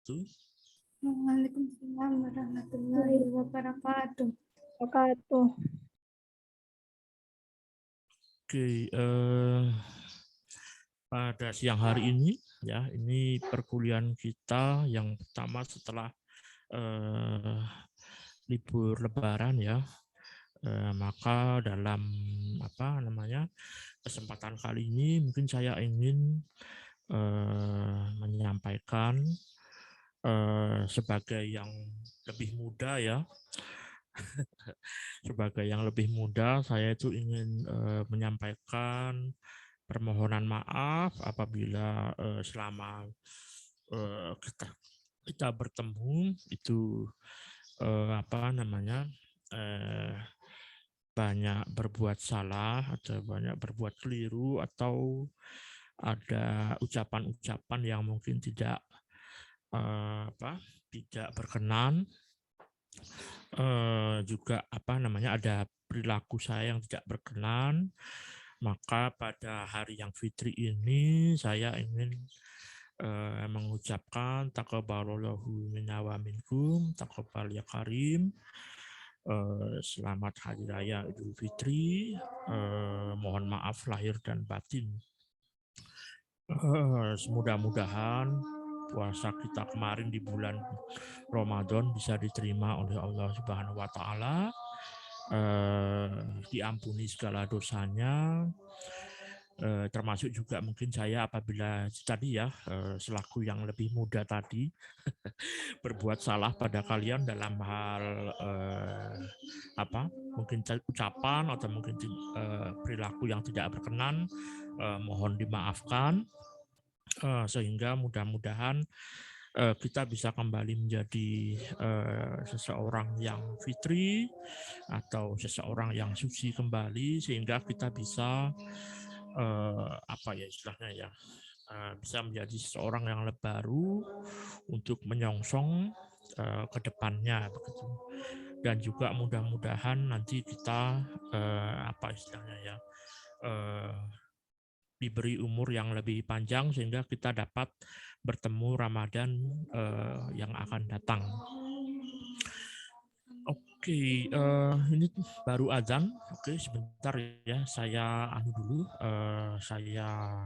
wabarakatuh. Waalaikumsalam warahmatullahi wabarakatuh. Oke, pada siang hari ini ya, ini perkuliahan kita yang pertama setelah libur Lebaran ya. Maka dalam kesempatan kali ini mungkin saya ingin menyampaikan sebagai yang lebih muda ya. Sebagai yang lebih muda, saya itu ingin menyampaikan permohonan maaf apabila selama kita bertemu itu banyak berbuat salah atau banyak berbuat keliru atau ada ucapan-ucapan yang mungkin tidak tidak berkenan, juga ada perilaku saya yang tidak berkenan. Maka pada hari yang fitri ini saya ingin mengucapkan taqabbalallahu minna wa minkum, taqabbal ya karim. Selamat Hari Raya Idul Fitri. Mohon maaf lahir dan batin. Mudah-mudahan puasa kita kemarin di bulan Ramadan bisa diterima oleh Allah Subhanahu wa taala. Diampuni segala dosanya, termasuk juga mungkin saya apabila tadi ya selaku yang lebih muda tadi berbuat salah pada kalian dalam hal mungkin ucapan atau mungkin perilaku yang tidak berkenan, mohon dimaafkan, sehingga mudah-mudahan kita bisa kembali menjadi seseorang yang fitri atau seseorang yang suci kembali, sehingga kita bisa bisa menjadi seseorang yang baru untuk menyongsong ke depannya begitu. Dan juga mudah-mudahan nanti kita diberi umur yang lebih panjang sehingga kita dapat bertemu Ramadan yang akan datang. Oke, ini baru azan. Oke, sebentar ya, saya dulu. Saya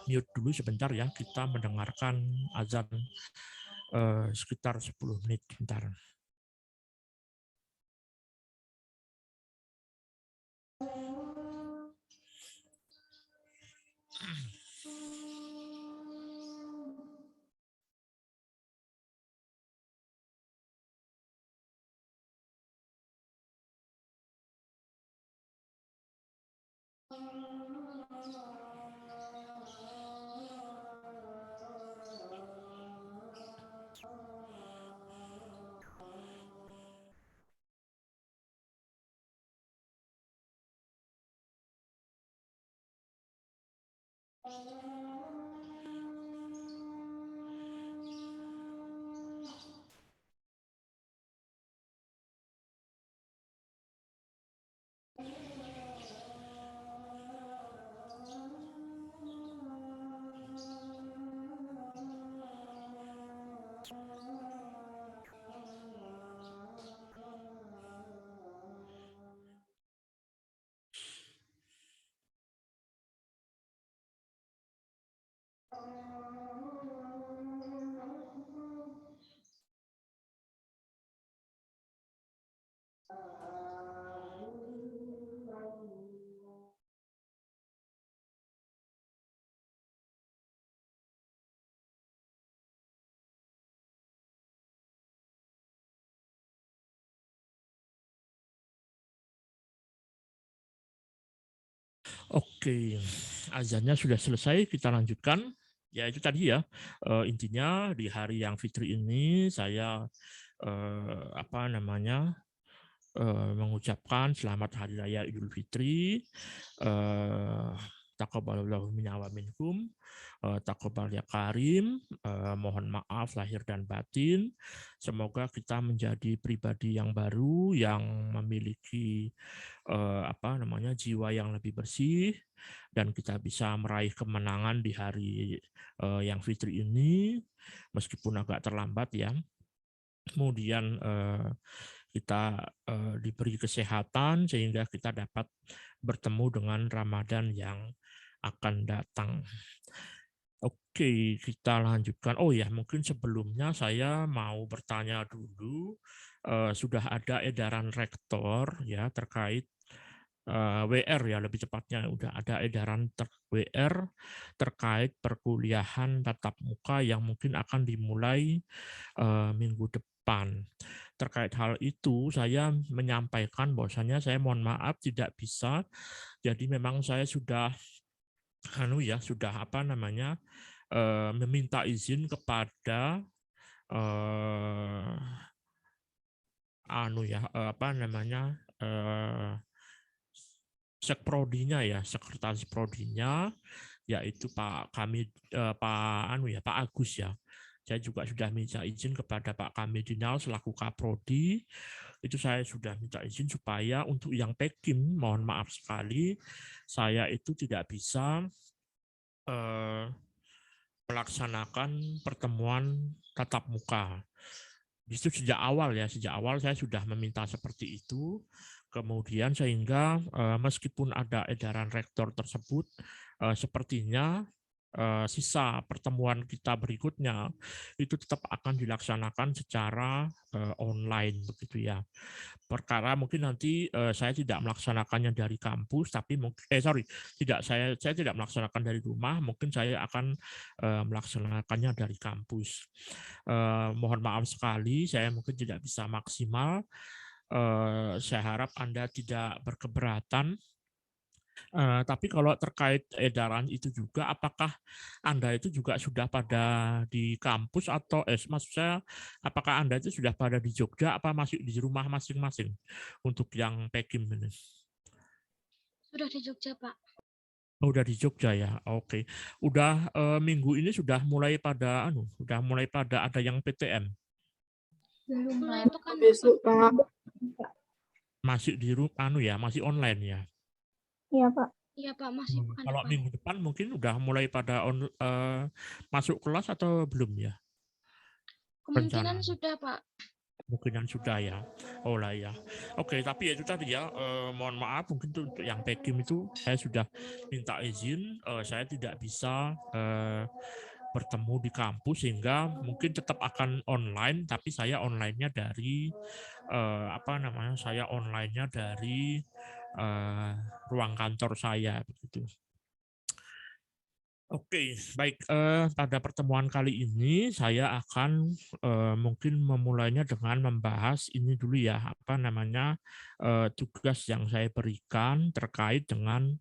mute dulu sebentar ya. Kita mendengarkan azan sekitar 10 menit. Bentar. Oke, azannya sudah selesai, kita lanjutkan. Ya itu tadi ya, intinya di hari yang fitri ini saya mengucapkan selamat Hari Raya Idul Fitri. Taqabbalallahu minna wa minkum. Taqabbal ya karim. Mohon maaf lahir dan batin. Semoga kita menjadi pribadi yang baru yang memiliki jiwa yang lebih bersih, dan kita bisa meraih kemenangan di hari yang fitri ini meskipun agak terlambat ya. Kemudian kita diberi kesehatan sehingga kita dapat bertemu dengan Ramadan yang akan datang. Oke, kita lanjutkan. Oh ya, mungkin sebelumnya saya mau bertanya dulu, sudah ada edaran rektor ya terkait WR ya, lebih tepatnya udah ada edaran WR terkait perkuliahan tatap muka yang mungkin akan dimulai minggu depan. Terkait hal itu, saya menyampaikan bahwasanya saya mohon maaf tidak bisa. Jadi memang saya sudah meminta izin kepada sekprodinya ya, sekretaris prodinya, yaitu Pak Agus ya. Saya juga sudah minta izin kepada Pak Kamidinal selaku Kaprodi. Itu saya sudah minta izin supaya untuk yang Pekim, mohon maaf sekali, saya itu tidak bisa melaksanakan pertemuan tatap muka. Itu sejak awal saya sudah meminta seperti itu. Kemudian sehingga meskipun ada edaran rektor tersebut, sepertinya sisa pertemuan kita berikutnya itu tetap akan dilaksanakan secara online begitu ya. Perkara mungkin nanti saya tidak melaksanakannya dari kampus, tapi saya tidak melaksanakan dari rumah, mungkin saya akan melaksanakannya dari kampus. Mohon maaf sekali, saya mungkin tidak bisa maksimal. Saya harap Anda tidak berkeberatan. Tapi kalau terkait edaran itu juga, apakah Anda itu juga sudah pada di kampus atau maksud saya, apakah Anda itu sudah pada di Jogja apa masih di rumah masing-masing untuk yang Pekim ini? Sudah di Jogja, Pak. Oh, udah di Jogja ya, oke. Udah minggu ini sudah mulai pada ada yang PTM. Belum, Mulai Pak. pekan Besok, Pak. Masih di masih online ya. Iya, Pak. Iya, Pak, masih pekan Kalau depan. minggu depan mungkin udah mulai pada masuk kelas atau belum ya? Kemungkinan Rencana. sudah, Pak. Kemungkinan sudah ya. Oh lah ya. Oke, tapi itu tadi ya, mohon maaf mungkin untuk yang Pekim itu saya sudah minta izin, saya tidak bisa bertemu di kampus sehingga mungkin tetap akan online, tapi saya online-nya dari ruang kantor saya begitu. Oke, baik. Pada pertemuan kali ini saya akan mungkin memulainya dengan membahas ini dulu ya, tugas yang saya berikan terkait dengan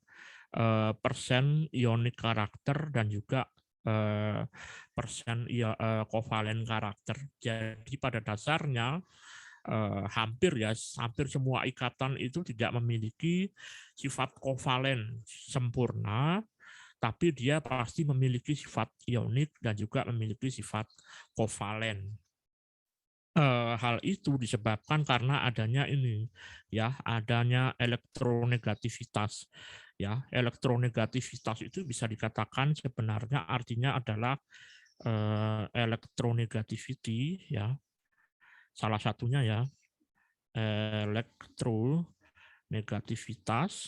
persen ionik karakter dan juga persen kovalen karakter. Jadi pada dasarnya hampir semua ikatan itu tidak memiliki sifat kovalen sempurna, tapi dia pasti memiliki sifat ionik dan juga memiliki sifat kovalen. Hal itu disebabkan karena adanya elektronegativitas. Ya, elektronegativitas itu bisa dikatakan sebenarnya artinya adalah electronegativity ya. Salah satunya ya, elektronegativitas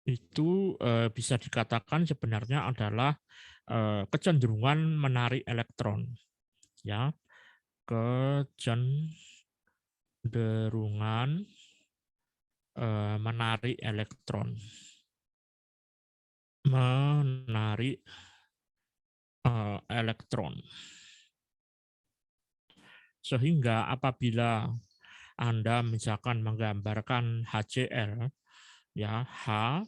itu bisa dikatakan sebenarnya adalah kecenderungan menarik elektron, ya, kecenderungan menarik elektron, sehingga apabila Anda misalkan menggambarkan HCl, ya, H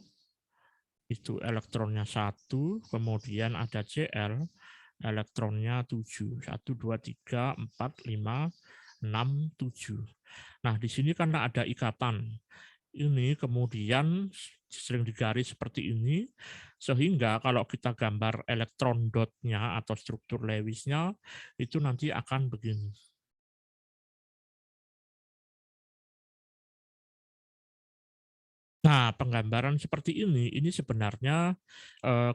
itu elektronnya 1, kemudian ada Cl elektronnya 7, 1, 2, 3, 4, 5, 67. Nah, di sini karena ada ikatan ini kemudian sering digaris seperti ini, sehingga kalau kita gambar elektron dotnya atau struktur Lewisnya itu nanti akan begini. Nah, penggambaran seperti ini sebenarnya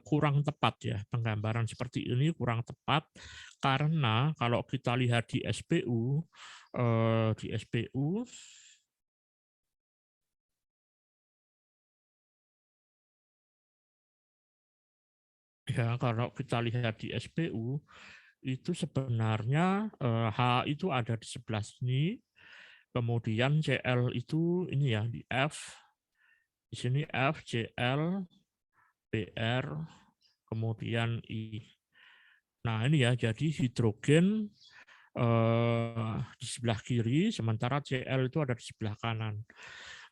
kurang tepat ya. Penggambaran seperti ini kurang tepat karena kalau kita lihat di SPU, ya kalau kita lihat di SPU itu sebenarnya H itu ada di sebelah sini, kemudian CL itu ini ya di F, di sini F, CL, BR, kemudian I. Nah ini ya, jadi hidrogen di sebelah kiri, sementara Cl itu ada di sebelah kanan.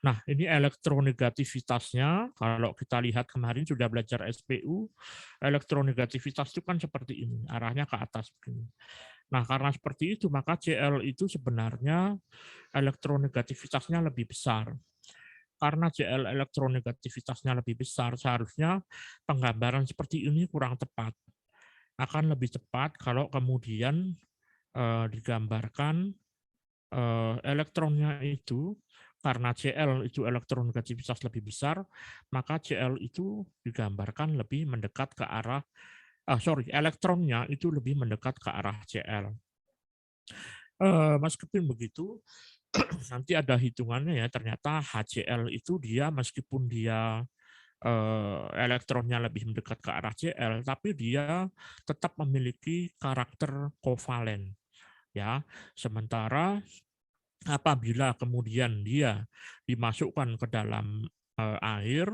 Nah ini elektronegativitasnya, kalau kita lihat kemarin sudah belajar SPU, elektronegativitas itu kan seperti ini, arahnya ke atas begini. Nah karena seperti itu, maka Cl itu sebenarnya elektronegativitasnya lebih besar. Karena Cl elektronegativitasnya lebih besar, seharusnya penggambaran seperti ini kurang tepat. Akan lebih tepat kalau kemudian digambarkan elektronnya itu, karena Cl itu elektronegativitas lebih besar, maka Cl itu digambarkan lebih mendekat ke arah, elektronnya itu lebih mendekat ke arah Cl. Meskipun begitu, nanti ada hitungannya ya, ternyata HCl itu dia meskipun dia elektronnya lebih mendekat ke arah Cl, tapi dia tetap memiliki karakter kovalen. Ya, sementara apabila kemudian dia dimasukkan ke dalam air,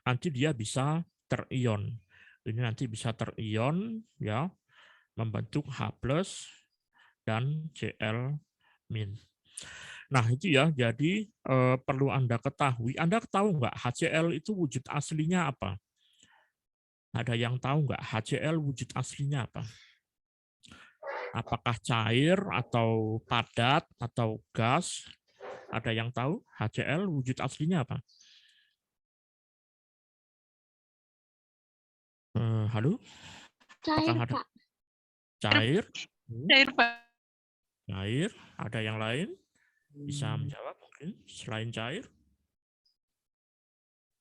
nanti dia bisa terion. Ini nanti bisa terion, ya, membentuk H+ dan Cl-. Nah itu ya, jadi perlu Anda ketahui. Anda tahu nggak HCl itu wujud aslinya apa? Ada yang tahu nggak HCl wujud aslinya apa? Apakah cair atau padat atau gas? Ada yang tahu HCl wujud aslinya apa? Halo? Cair, Apakah ada Pak. cair? Cair, Pak. Cair. Ada yang lain? Bisa menjawab mungkin selain cair?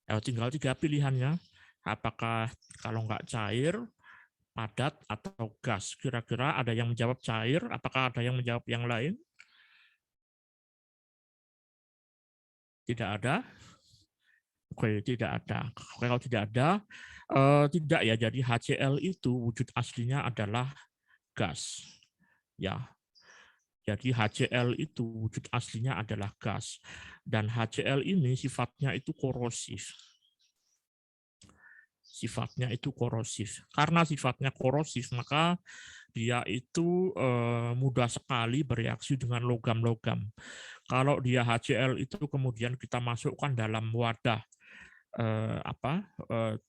Tinggal 3 pilihannya. Apakah kalau nggak cair, padat, atau gas? Kira-kira ada yang menjawab cair? Apakah ada yang menjawab yang lain? Tidak ada? Oke, tidak ada. Kalau tidak ada, tidak ya. Jadi HCl itu wujud aslinya adalah gas. Ya. Jadi HCl itu wujud aslinya adalah gas. Dan HCl ini sifatnya itu korosif. Sifatnya itu korosif. Karena sifatnya korosif, maka dia itu mudah sekali bereaksi dengan logam-logam. Kalau dia HCl itu kemudian kita masukkan dalam wadah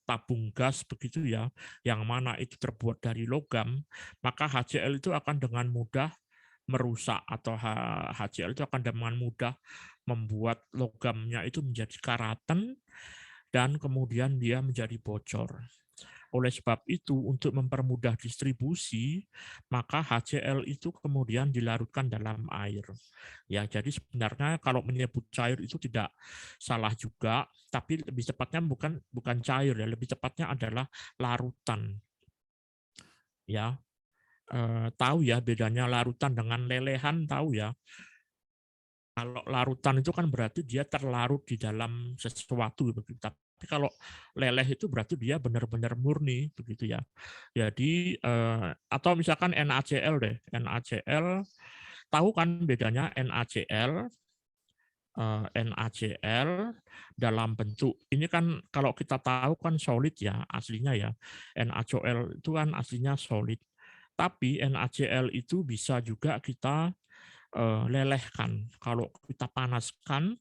tabung gas begitu ya, yang mana itu terbuat dari logam, maka HCl itu akan dengan mudah merusak, atau HCl itu akan dengan mudah membuat logamnya itu menjadi karatan dan kemudian dia menjadi bocor. Oleh sebab itu, untuk mempermudah distribusi, maka HCl itu kemudian dilarutkan dalam air. Ya, jadi sebenarnya kalau menyebut cair itu tidak salah juga, tapi lebih tepatnya bukan cair ya, lebih tepatnya adalah larutan. Ya, tahu ya bedanya larutan dengan lelehan, tahu ya. Kalau larutan itu kan berarti dia terlarut di dalam sesuatu begitu. Tapi kalau leleh itu berarti dia benar-benar murni begitu ya. Jadi atau misalkan NaCl deh. NaCl, tahu kan bedanya NaCl dalam bentuk ini kan, kalau kita tahu kan solid ya aslinya ya. NaCl itu kan aslinya solid. Tapi NaCl itu bisa juga kita lelehkan. Kalau kita panaskan,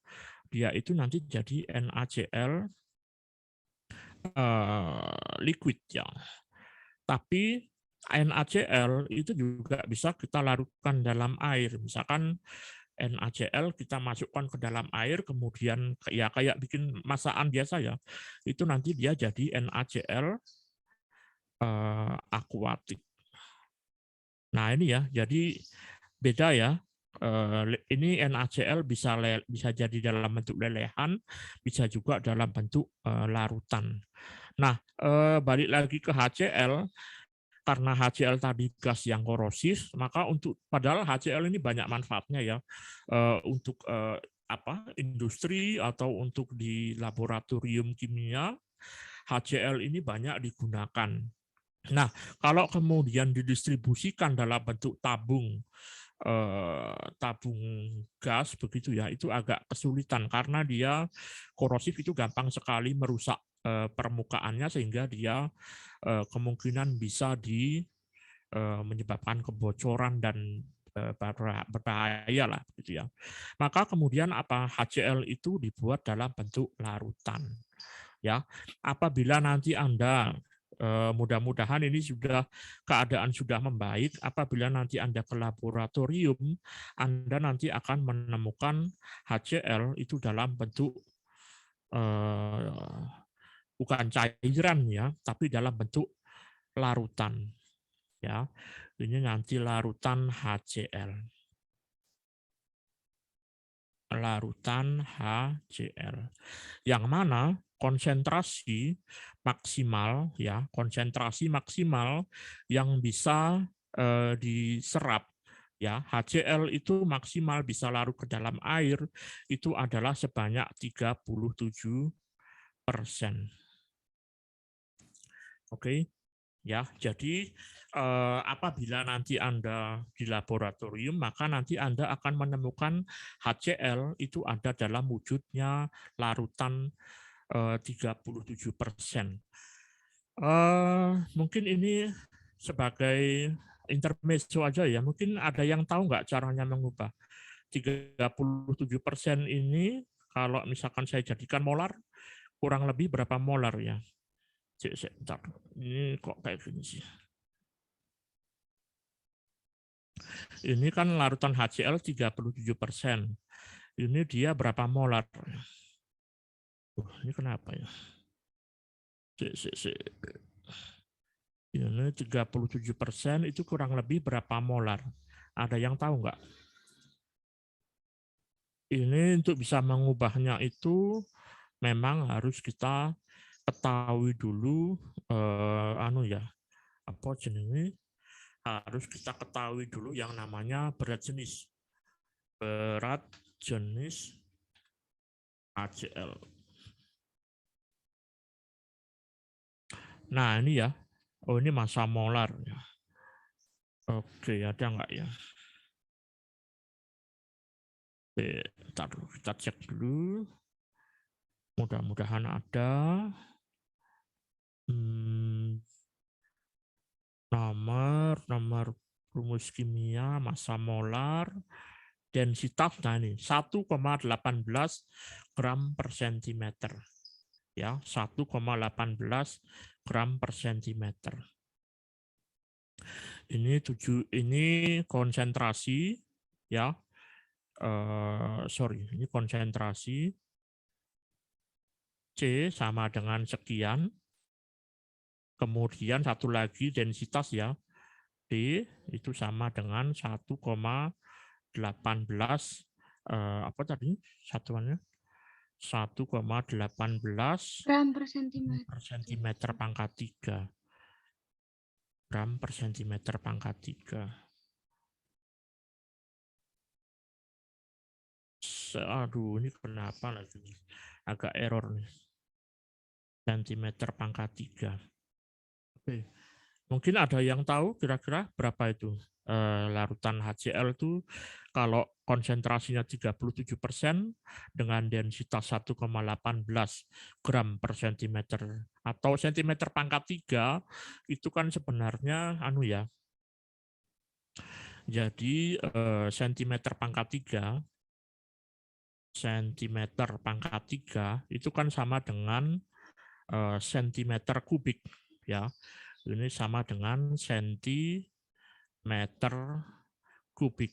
dia itu nanti jadi NaCl liquid ya. Tapi NaCl itu juga bisa kita larutkan dalam air. Misalkan NaCl kita masukkan ke dalam air, kemudian ya kayak bikin masakan biasa ya, itu nanti dia jadi NaCl akuatik. Nah ini ya, jadi beda ya. Ini NaCl bisa jadi dalam bentuk lelehan, bisa juga dalam bentuk larutan. Nah, balik lagi ke HCl, karena HCl tadi gas yang korosif, maka padahal HCl ini banyak manfaatnya ya, untuk industri atau untuk di laboratorium kimia, HCl ini banyak digunakan. Nah, kalau kemudian didistribusikan dalam bentuk tabung gas begitu ya, itu agak kesulitan karena dia korosif, itu gampang sekali merusak permukaannya, sehingga dia kemungkinan bisa menyebabkan kebocoran dan berbahaya lah gitu ya. Maka kemudian HCl itu dibuat dalam bentuk larutan ya. Apabila nanti Anda mudah-mudahan ini keadaan sudah membaik, apabila nanti Anda ke laboratorium, Anda nanti akan menemukan HCl itu dalam bentuk bukan cairan ya, tapi dalam bentuk larutan ya. Ini nanti larutan HCl. Larutan HCl. Yang mana konsentrasi maksimal ya, konsentrasi maksimal yang bisa diserap ya, HCl itu maksimal bisa larut ke dalam air itu adalah sebanyak 37%. Oke. Ya, jadi apabila nanti Anda di laboratorium, maka nanti Anda akan menemukan HCl itu ada dalam wujudnya larutan 37%. Mungkin ini sebagai intermezzo aja ya. Mungkin ada yang tahu nggak caranya mengubah 37% ini, kalau misalkan saya jadikan molar, kurang lebih berapa molar ya? Bentar. Ini kok kayak gini sih. Ini kan larutan HCl 37%. Ini dia berapa molar? Ini kenapa ya? Ini 37% itu kurang lebih berapa molar? Ada yang tahu nggak? Ini untuk bisa mengubahnya itu memang harus kita ketahui dulu apa jenisnya, harus kita ketahui dulu yang namanya berat jenis HCl. Nah ini ya, oh ini massa molar. Oke, ada nggak ya? Oke, kita cek dulu. Mudah-mudahan ada. Nomor rumus kimia, massa molar, densitas, nah ini 1,18 gram per sentimeter. Ya, 1,18 gram per sentimeter. Ini konsentrasi ya. Ini konsentrasi C sama dengan sekian. Kemudian satu lagi densitas ya, D itu sama dengan 1,18 apa tadi satuannya? 1,18 gram per sentimeter pangkat 3. Gram per sentimeter pangkat 3. Aduh, ini kenapa lagi? Agak error nih. Sentimeter pangkat 3. Oke. Mungkin ada yang tahu kira-kira berapa itu larutan HCl itu kalau konsentrasinya 37% dengan densitas 1,18 gram per sentimeter atau sentimeter pangkat 3 itu kan sebenarnya jadi sentimeter pangkat 3 itu kan sama dengan sentimeter kubik ya. Ini sama dengan sentimeter kubik.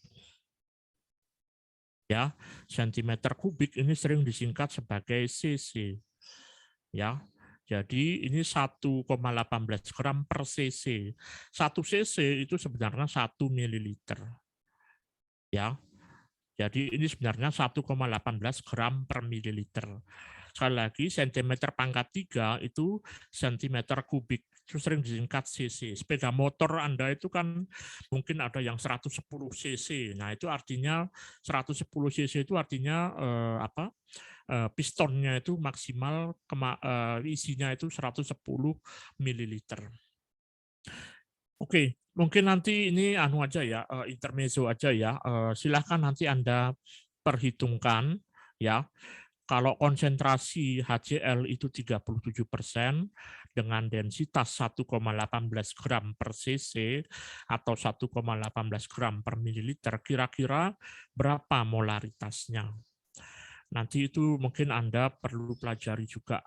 Ya, sentimeter kubik ini sering disingkat sebagai cc. Ya, jadi ini 1,18 gram per cc. 1 cc itu sebenarnya 1 mililiter. Ya, jadi ini sebenarnya 1,18 gram per mililiter. Sekali lagi, sentimeter pangkat 3 itu sentimeter kubik. Itu sering disingkat cc. Sepeda motor Anda itu kan mungkin ada yang 110 cc. Nah, itu artinya 110 cc itu artinya pistonnya itu maksimal isinya itu 110 mililiter. Oke, mungkin nanti ini anu aja ya, intermezzo aja ya. Silahkan nanti Anda perhitungkan ya. Kalau konsentrasi HCl itu 37% dengan densitas 1,18 gram per cc atau 1,18 gram per mililiter, kira-kira berapa molaritasnya? Nanti itu mungkin Anda perlu pelajari juga.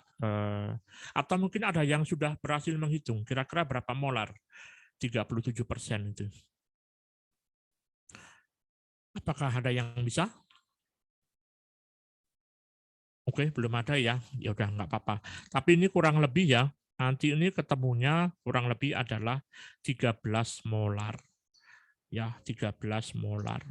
Atau mungkin ada yang sudah berhasil menghitung, kira-kira berapa molar 37% itu. Apakah ada yang bisa? Oke, belum ada ya. Ya udah nggak apa-apa. Tapi ini kurang lebih ya. Nanti ini ketemunya kurang lebih adalah 13 molar. Ya, 13 molar.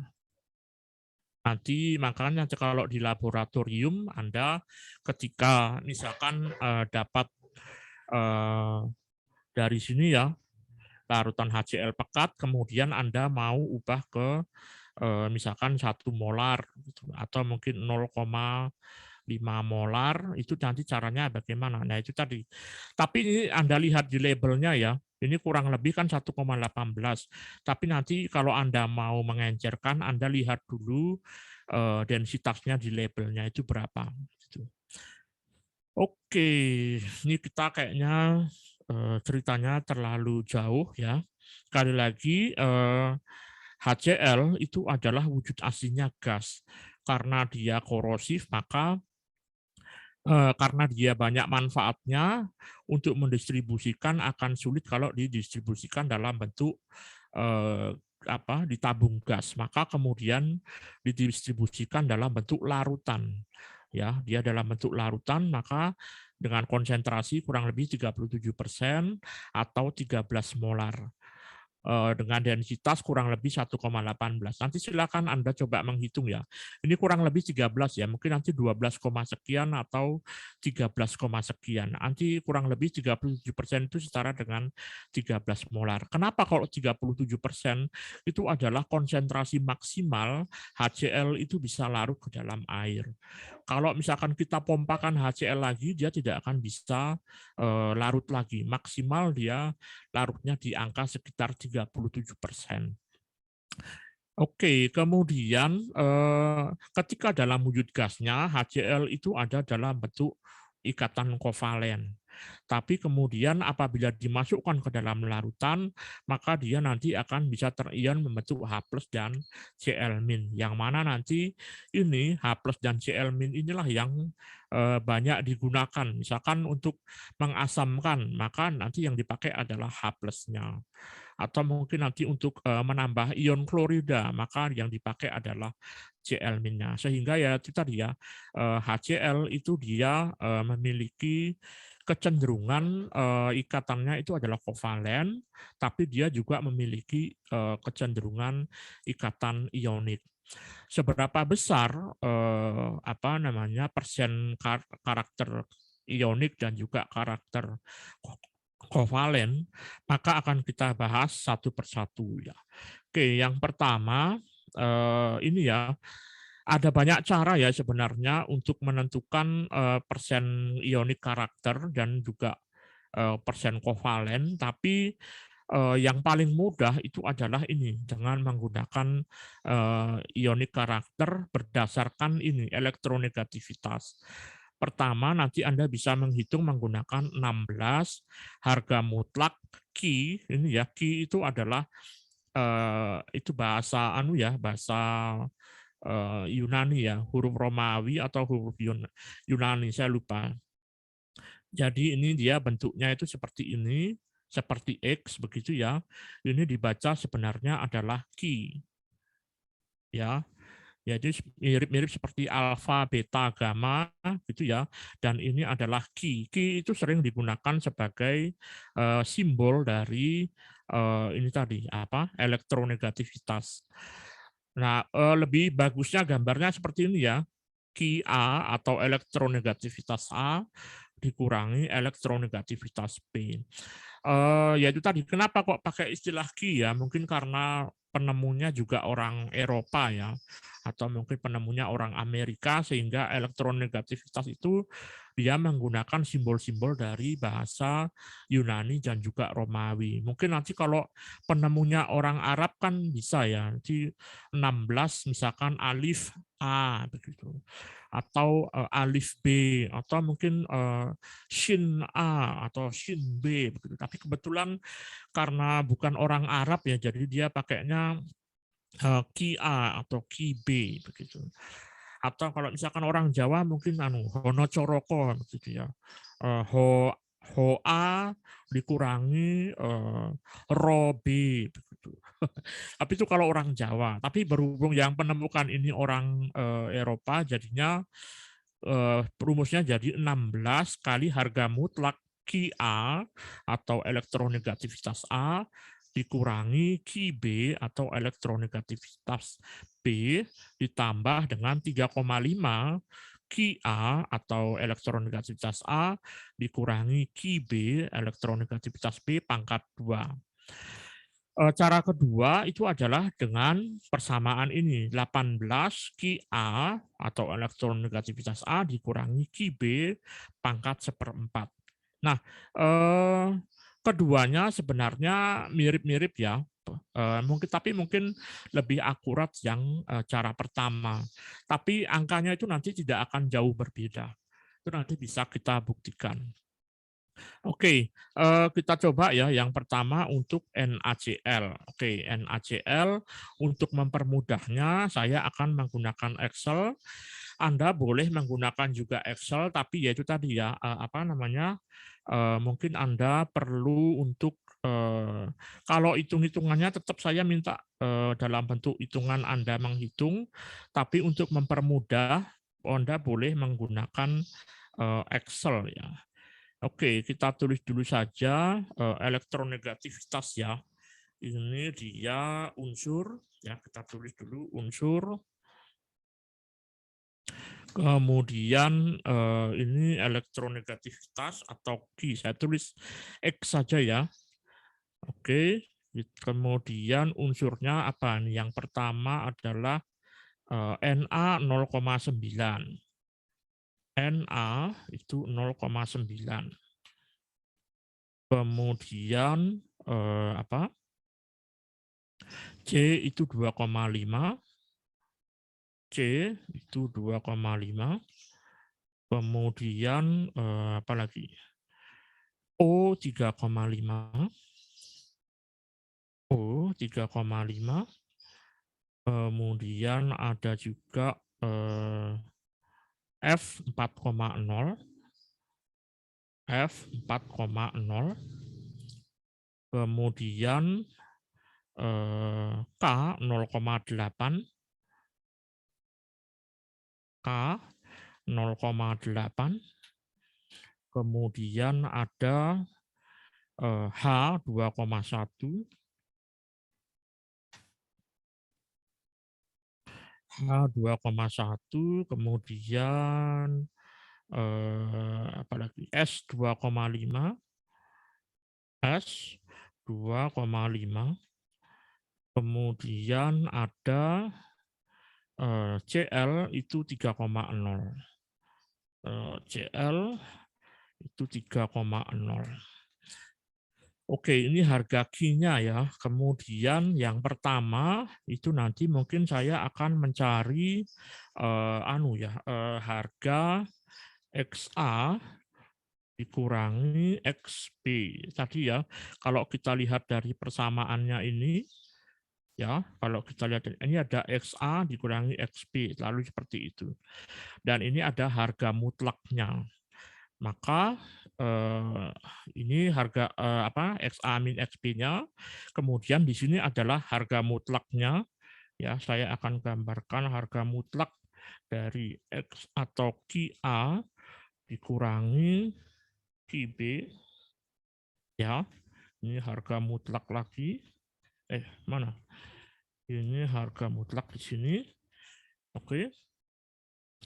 Nanti makanya kalau di laboratorium Anda ketika misalkan dapat dari sini ya larutan HCl pekat, kemudian Anda mau ubah ke misalkan 1 molar gitu, atau mungkin 0,5 molar, itu nanti caranya bagaimana. Nah, itu tadi. Tapi ini Anda lihat di labelnya ya, ini kurang lebih kan 1,18. Tapi nanti kalau Anda mau mengencerkan, Anda lihat dulu densitasnya di labelnya itu berapa. Gitu. Oke, ini kita kayaknya ceritanya terlalu jauh ya. Sekali lagi, HCl itu adalah wujud aslinya gas. Karena dia korosif, maka karena dia banyak manfaatnya, untuk mendistribusikan akan sulit kalau didistribusikan dalam bentuk di tabung gas. Maka kemudian didistribusikan dalam bentuk larutan. Ya, dia dalam bentuk larutan, maka dengan konsentrasi kurang lebih 37% atau 13 molar. Dengan densitas kurang lebih 1,18. Nanti silakan Anda coba menghitung ya. Ini kurang lebih 13 ya, mungkin nanti 12, sekian atau 13, sekian. Nanti kurang lebih 37% itu setara dengan 13 molar. Kenapa kalau 37% itu adalah konsentrasi maksimal HCl itu bisa larut ke dalam air. Kalau misalkan kita pompakan HCl lagi, dia tidak akan bisa larut lagi. Maksimal dia larutnya di angka sekitar 37%. Oke, kemudian ketika dalam wujud gasnya, HCl itu ada dalam bentuk ikatan kovalen. Tapi kemudian apabila dimasukkan ke dalam larutan, maka dia nanti akan bisa terion membentuk H+ dan Cl-. Yang mana nanti ini H+ dan Cl- inilah yang banyak digunakan. Misalkan untuk mengasamkan, maka nanti yang dipakai adalah H+-nya. Atau mungkin nanti untuk menambah ion klorida, maka yang dipakai adalah Cl-nya. Sehingga ya itu tadi ya, HCl itu dia memiliki kecenderungan ikatannya itu adalah kovalen, tapi dia juga memiliki kecenderungan ikatan ionik. Seberapa besar persen karakter ionik dan juga karakter kovalen, maka akan kita bahas satu persatu ya. Oke, yang pertama ini ya, ada banyak cara ya sebenarnya untuk menentukan persen ionik karakter dan juga persen kovalen, tapi yang paling mudah itu adalah ini dengan menggunakan ionik karakter berdasarkan ini elektronegativitas. Pertama, nanti Anda bisa menghitung menggunakan 16 harga mutlak Ki. Ini ya, Ki itu adalah itu bahasa bahasa Yunani ya, huruf Romawi atau huruf Yunani, saya lupa. Jadi ini dia bentuknya itu seperti ini seperti X begitu ya. Ini dibaca sebenarnya adalah Qi. Ya. Jadi mirip-mirip seperti alfa, beta, gamma gitu ya. Dan ini adalah Qi. Qi itu sering digunakan sebagai simbol dari ini tadi apa? Elektronegativitas. Nah, lebih bagusnya gambarnya seperti ini ya. Qi A atau elektronegativitas A dikurangi elektronegativitas B. Ya itu tadi, kenapa kok pakai istilah Qi ya? Mungkin karena penemunya juga orang Eropa ya, atau mungkin penemunya orang Amerika, sehingga elektronegativitas itu dia menggunakan simbol-simbol dari bahasa Yunani dan juga Romawi. Mungkin nanti kalau penemunya orang Arab kan bisa ya, di 16 misalkan alif A begitu, atau alif B, atau mungkin shin A atau shin B begitu. Tapi kebetulan karena bukan orang Arab ya, jadi dia pakainya Qi A atau Qi B begitu. Atau kalau misalkan orang Jawa mungkin Hono Coroko gitu ya. Ho A dikurangi Ro B begitu. Tapi itu kalau orang Jawa. Tapi berhubung yang penemukan ini orang Eropa, jadinya rumusnya jadi 16 kali harga mutlak Qi A atau elektronegativitas A dikurangi Qi B atau elektronegativitas B ditambah dengan 3,5 Qi A atau elektronegativitas A dikurangi Qi B elektronegativitas B pangkat 2. Cara kedua itu adalah dengan persamaan ini, 18 Qi A atau elektronegativitas A dikurangi Qi B pangkat 1/4. Nah, keduanya sebenarnya mirip-mirip ya, mungkin lebih akurat yang cara pertama. Tapi angkanya itu nanti tidak akan jauh berbeda. Itu nanti bisa kita buktikan. Oke, kita coba ya yang pertama untuk NaCl. Oke, NaCl untuk mempermudahnya saya akan menggunakan Excel. Anda boleh menggunakan juga Excel, tapi ya itu tadi ya apa namanya? Mungkin Anda perlu untuk kalau hitung-hitungannya tetap saya minta dalam bentuk hitungan Anda menghitung, tapi untuk mempermudah Anda boleh menggunakan Excel ya. Oke, kita tulis dulu saja elektronegativitas ya. Ini dia unsur, ya kita tulis dulu unsur. Kemudian ini elektronegativitas atau Qi, saya tulis X saja ya. Oke, kemudian unsurnya apa nih? Yang pertama adalah Na 0,9. Na itu 0,9. Kemudian apa? C itu 2,5. C itu 2,5. Kemudian apa lagi? O 3,5. O 3,5. Kemudian ada juga F 4,0. F 4,0. Kemudian K 0,8. K 0,8. Kemudian ada H 2,1. H 2,1. Kemudian apa lagi? S 2,5. S 2,5. Kemudian ada Cl itu 3,0. Cl itu 3,0. Oke, ini harga Qi-nya ya. Kemudian yang pertama itu nanti mungkin saya akan mencari harga XA dikurangi XB. Tadi ya, kalau kita lihat dari persamaannya ini, ya, kalau kita lihat ini ada XA dikurangi XB, lalu seperti itu. Dan ini ada harga mutlaknya. Maka ini harga XA min XP-nya. Kemudian di sini adalah harga mutlaknya. Ya, saya akan gambarkan harga mutlak dari X atau QA dikurangi QB. Ya, ini harga mutlak lagi. Mana? Ini harga mutlak di sini. Oke.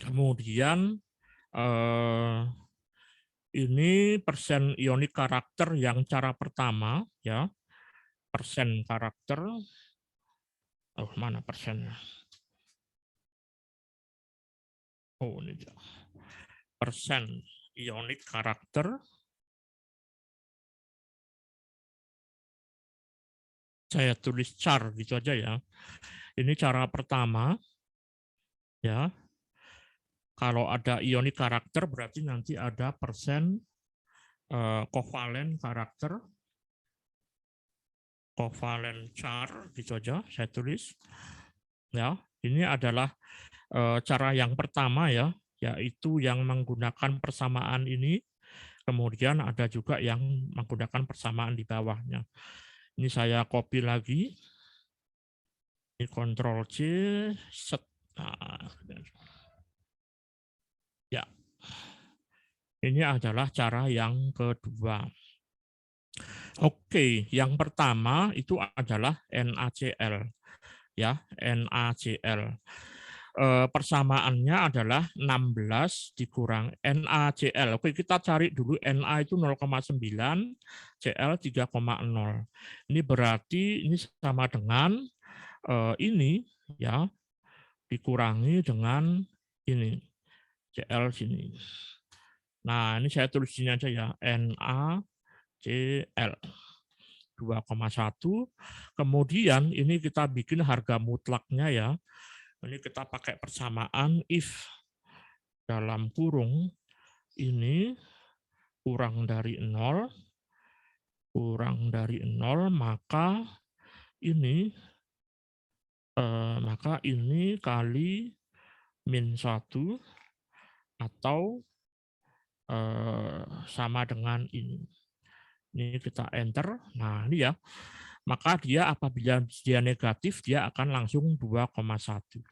Kemudian ini persen ionik karakter yang cara pertama, ya. Persen karakter. Oh, mana persennya? Oh, ini dia. Persen ionik karakter. Saya tulis char gitu aja ya. Ini cara pertama. Ya. Kalau ada ionik karakter berarti nanti ada persen kovalen karakter. Kovalen char gitu aja saya tulis. Ya, ini adalah cara yang pertama ya, yaitu yang menggunakan persamaan ini. Kemudian ada juga yang menggunakan persamaan di bawahnya. Ini saya copy lagi. Ini Ctrl C, set. Nah, ya. Ini adalah cara yang kedua. Oke, yang pertama itu adalah NaCl. Ya, NaCl. Persamaannya adalah 16 dikurang NaCl. Oke, kita cari dulu Na itu 0,9, Cl 3,0. Ini berarti ini sama dengan ini ya dikurangi dengan ini Cl sini. Nah, ini saya tulis sini aja ya, NaCl 2,1. Kemudian ini kita bikin harga mutlaknya ya. Ini kita pakai persamaan if dalam kurung ini kurang dari 0, maka ini kali min 1 atau sama dengan ini. Ini kita enter. Nah, ini ya. Maka dia apabila dia negatif, dia akan langsung 2,1.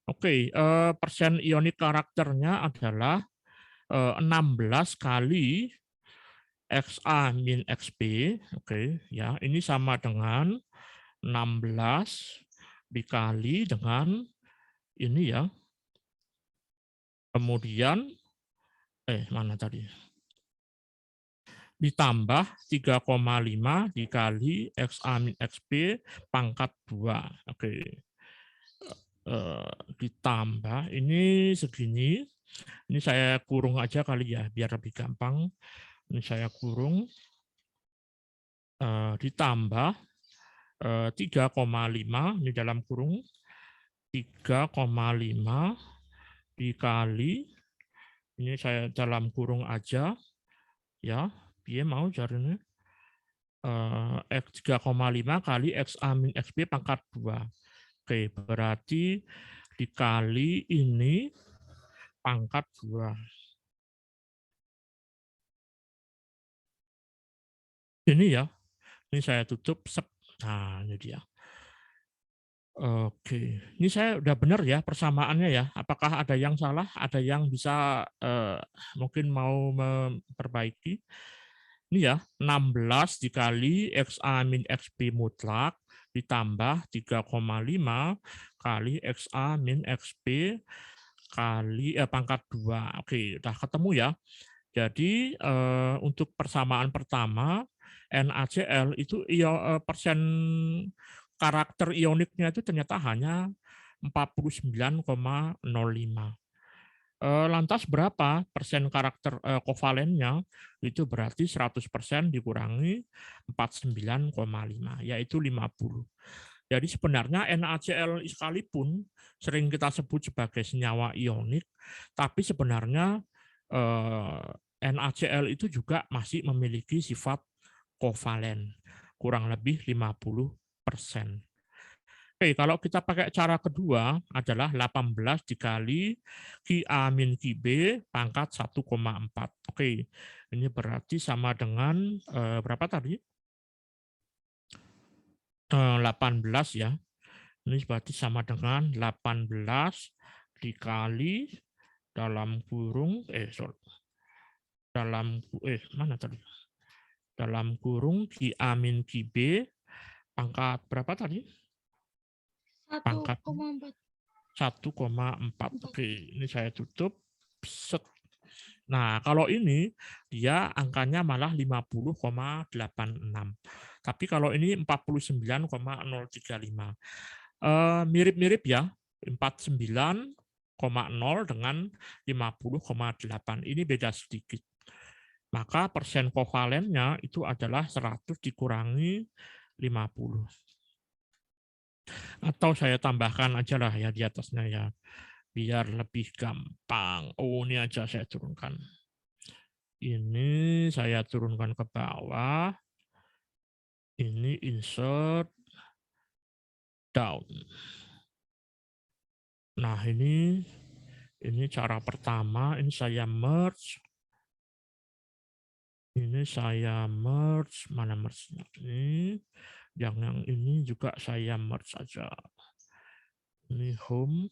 Oke, persen ionik karakternya adalah 16 kali XA min XP. Oke, ya, ini sama dengan 16 dikali dengan ini ya. Kemudian mana tadi? Ditambah 3,5 dikali XA min XP pangkat 2. Oke. Ditambah ini segini. Ini saya kurung aja kali ya biar lebih gampang. Ini saya kurung ditambah 3,5 ini dalam kurung 3,5 dikali ini saya dalam kurung aja ya. Dia mau caranya 3,5 kali XA min XP pangkat 2. Oke, berarti dikali ini pangkat 2. Ini ya, ini saya tutup. Nah, ini dia. Oke, ini saya udah benar ya persamaannya ya. Apakah ada yang salah? Ada yang bisa mungkin mau memperbaiki? Ini ya, 16 dikali XA min XP mutlak ditambah 3,5 kali XA min XP kali pangkat 2. Oke, udah ketemu ya. Jadi untuk persamaan pertama NaCl itu persen karakter ioniknya itu ternyata hanya 49,05. Lantas berapa persen karakter kovalennya? Itu berarti 100% dikurangi 49,5, yaitu 50. Jadi sebenarnya NaCl sekalipun sering kita sebut sebagai senyawa ionik, tapi sebenarnya NaCl itu juga masih memiliki sifat kovalen, kurang lebih 50%. Oke, kalau kita pakai cara kedua adalah 18 dikali QA min QB pangkat 1,4. Oke, ini berarti sama dengan berapa tadi? 18 ya. Ini berarti sama dengan 18 dikali dalam kurung mana tadi? Dalam kurung QA min QB pangkat berapa tadi? Pangkat 1,4. Oke, ini saya tutup. Set. Nah, kalau ini dia angkanya malah 50,86. Tapi kalau ini 49,035. Mirip-mirip ya. 49,0 dengan 50,8. Ini beda sedikit. Maka persen kovalennya itu adalah 100 dikurangi 50. Atau saya tambahkan aja lah ya di atasnya ya, biar lebih gampang. Oh, ini aja saya turunkan. Ini saya turunkan ke bawah. Ini insert down. Nah, ini cara pertama. Ini saya merge. Ini saya merge. Mana merge-nya? Ini. Yang ini juga saya merge saja. Ini home.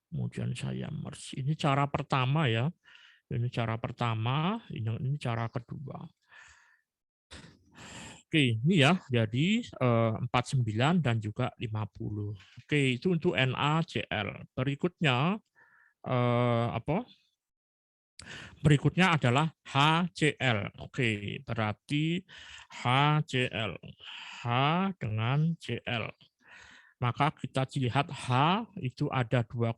Kemudian saya merge. Ini cara pertama ya. Ini cara pertama, ini cara kedua. Oke, ini ya, jadi 49 dan juga 50. Oke, itu untuk NaCl. Berikutnya apa? Berikutnya adalah HCl. Oke, berarti HCl. H dengan Cl. Maka kita lihat H itu ada 2,1.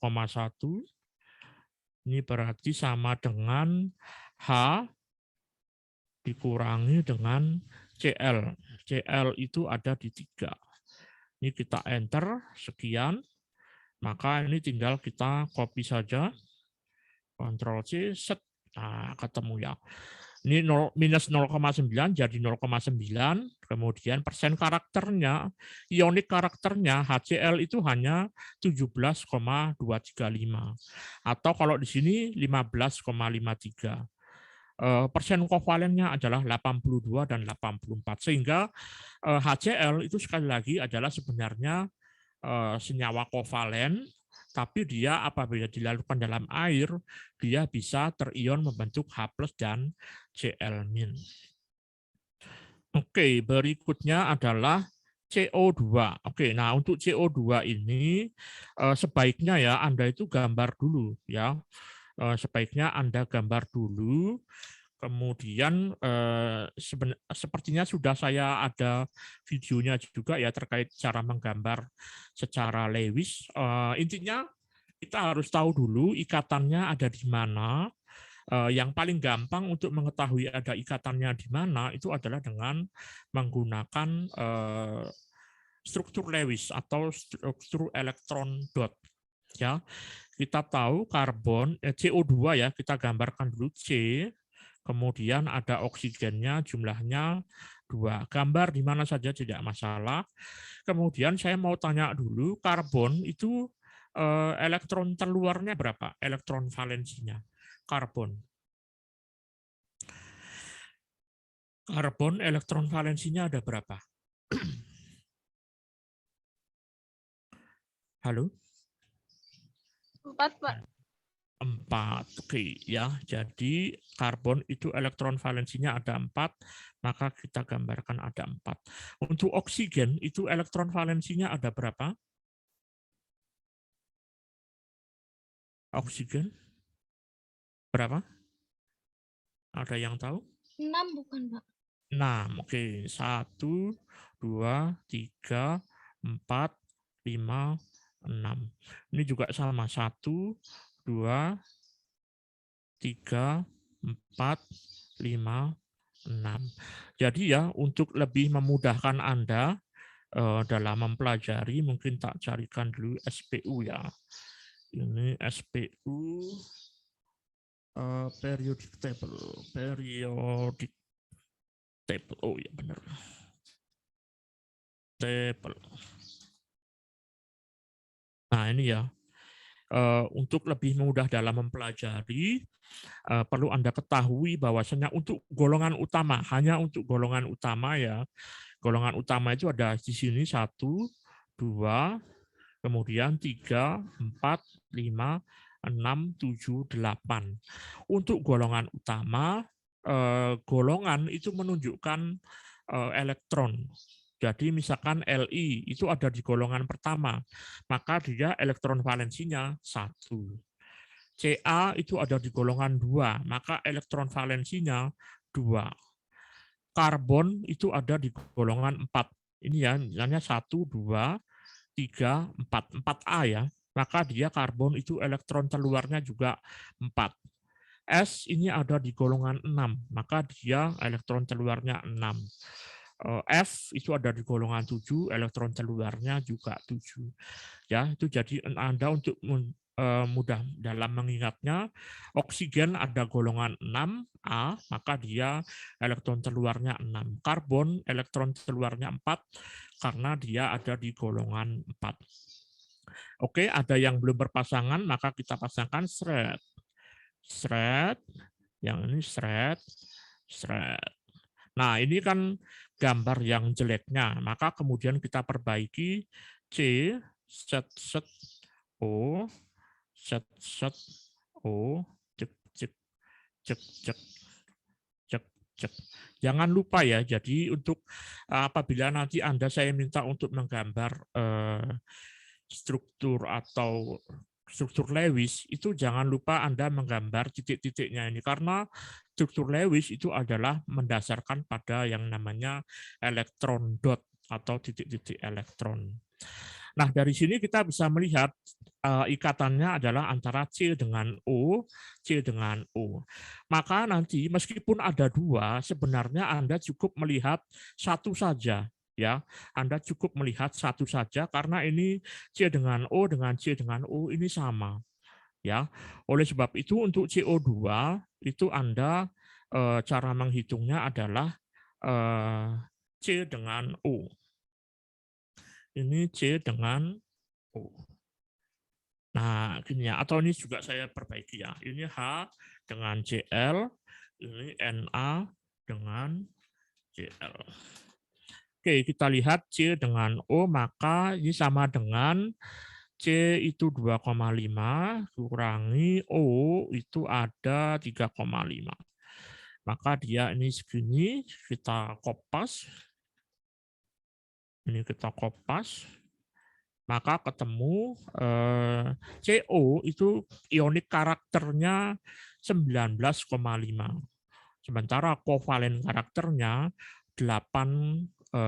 Ini berarti sama dengan H dikurangi dengan CL. CL itu ada di 3. Ini kita enter, sekian. Maka ini tinggal kita copy saja. Ctrl C, set. Nah, ketemu ya. Ini minus 0,9 jadi 0,9. Kemudian persen karakternya, ionik karakternya HCl itu hanya 17,235. Atau kalau di sini 15,53. Persen kovalennya adalah 82 dan 84. Sehingga HCl itu sekali lagi adalah sebenarnya senyawa kovalen, tapi dia apabila dilarutkan dalam air, dia bisa terion membentuk H+ dan Cl-. Oke, berikutnya adalah CO2. Oke, nah untuk CO2 ini sebaiknya ya Anda itu gambar dulu ya. Sebaiknya Anda gambar dulu. Kemudian sepertinya sudah saya ada videonya juga ya terkait cara menggambar secara Lewis. Intinya kita harus tahu dulu ikatannya ada di mana. Yang paling gampang untuk mengetahui ada ikatannya di mana itu adalah dengan menggunakan struktur Lewis atau struktur elektron dot. Ya, kita tahu karbon CO2 ya, kita gambarkan dulu C. Kemudian ada oksigennya, jumlahnya 2. Gambar di mana saja tidak masalah. Kemudian saya mau tanya dulu, karbon itu elektron terluarnya berapa? Elektron valensinya. Karbon. Karbon elektron valensinya ada berapa? Halo? 4, Pak. 4. Oke ya. Jadi karbon itu elektron valensinya ada 4, maka kita gambarkan ada 4. Untuk oksigen itu elektron valensinya ada berapa? Oksigen berapa? Ada yang tahu? 6 bukan, Pak? 6. Oke, 1, 2, 3, 4, 5, 6. Ini juga sama. 1, 2, 3, 4, 5, 6. Jadi ya, untuk lebih memudahkan Anda dalam mempelajari, mungkin tak carikan dulu SPU ya. Ini SPU periodic table. Periodic table. Oh ya benar. Table. Nah, ini ya. Untuk lebih mudah dalam mempelajari, perlu Anda ketahui bahwasanya untuk golongan utama, hanya untuk golongan utama ya. Golongan utama itu ada di sini 1, 2, kemudian 3, 4, 5, 6, 7, 8. Untuk golongan utama, golongan itu menunjukkan elektron. Jadi misalkan Li itu ada di golongan pertama, maka dia elektron valensinya 1. Ca itu ada di golongan 2, maka elektron valensinya 2. Karbon itu ada di golongan 4. Ini ya, misalnya 1, 2, 3, 4. 4A ya. Maka dia karbon itu elektron keluarnya juga 4. S ini ada di golongan 6, maka dia elektron keluarnya 6. F itu ada di golongan 7, elektron keluarnya juga 7. Ya, itu jadi Anda untuk mudah dalam mengingatnya, oksigen ada golongan 6A, maka dia elektron keluarnya 6. Karbon elektron keluarnya 4 karena dia ada di golongan 4. Oke, ada yang belum berpasangan, maka kita pasangkan seret. Seret, yang ini seret, seret. Nah, ini kan gambar yang jeleknya, maka kemudian kita perbaiki C, set, set, O, set, set, O, cek, cek, cek, cek, cek, cek. Jangan lupa ya, jadi untuk apabila nanti saya minta untuk menggambar struktur atau struktur Lewis, itu jangan lupa Anda menggambar titik-titiknya ini, karena struktur Lewis itu adalah mendasarkan pada yang namanya elektron dot atau titik-titik elektron. Nah, dari sini kita bisa melihat ikatannya adalah antara C dengan O, C dengan O. Maka nanti meskipun ada 2, sebenarnya Anda cukup melihat satu saja. Ya, Anda cukup melihat satu saja karena ini C dengan O dengan C dengan O ini sama. Ya, oleh sebab itu untuk CO2 itu Anda cara menghitungnya adalah C dengan O. Ini C dengan O. Nah, gini ya, atau ini juga saya perbaiki ya. Ini H dengan Cl, ini Na dengan Cl. Oke, kita lihat C dengan O, maka ini sama dengan C itu 2,5 kurangi O itu ada 3,5. Maka dia ini segini, kita kopas. Ini kita kopas. Maka ketemu CO itu ionik karakternya 19,5. Sementara kovalen karakternya 80,5.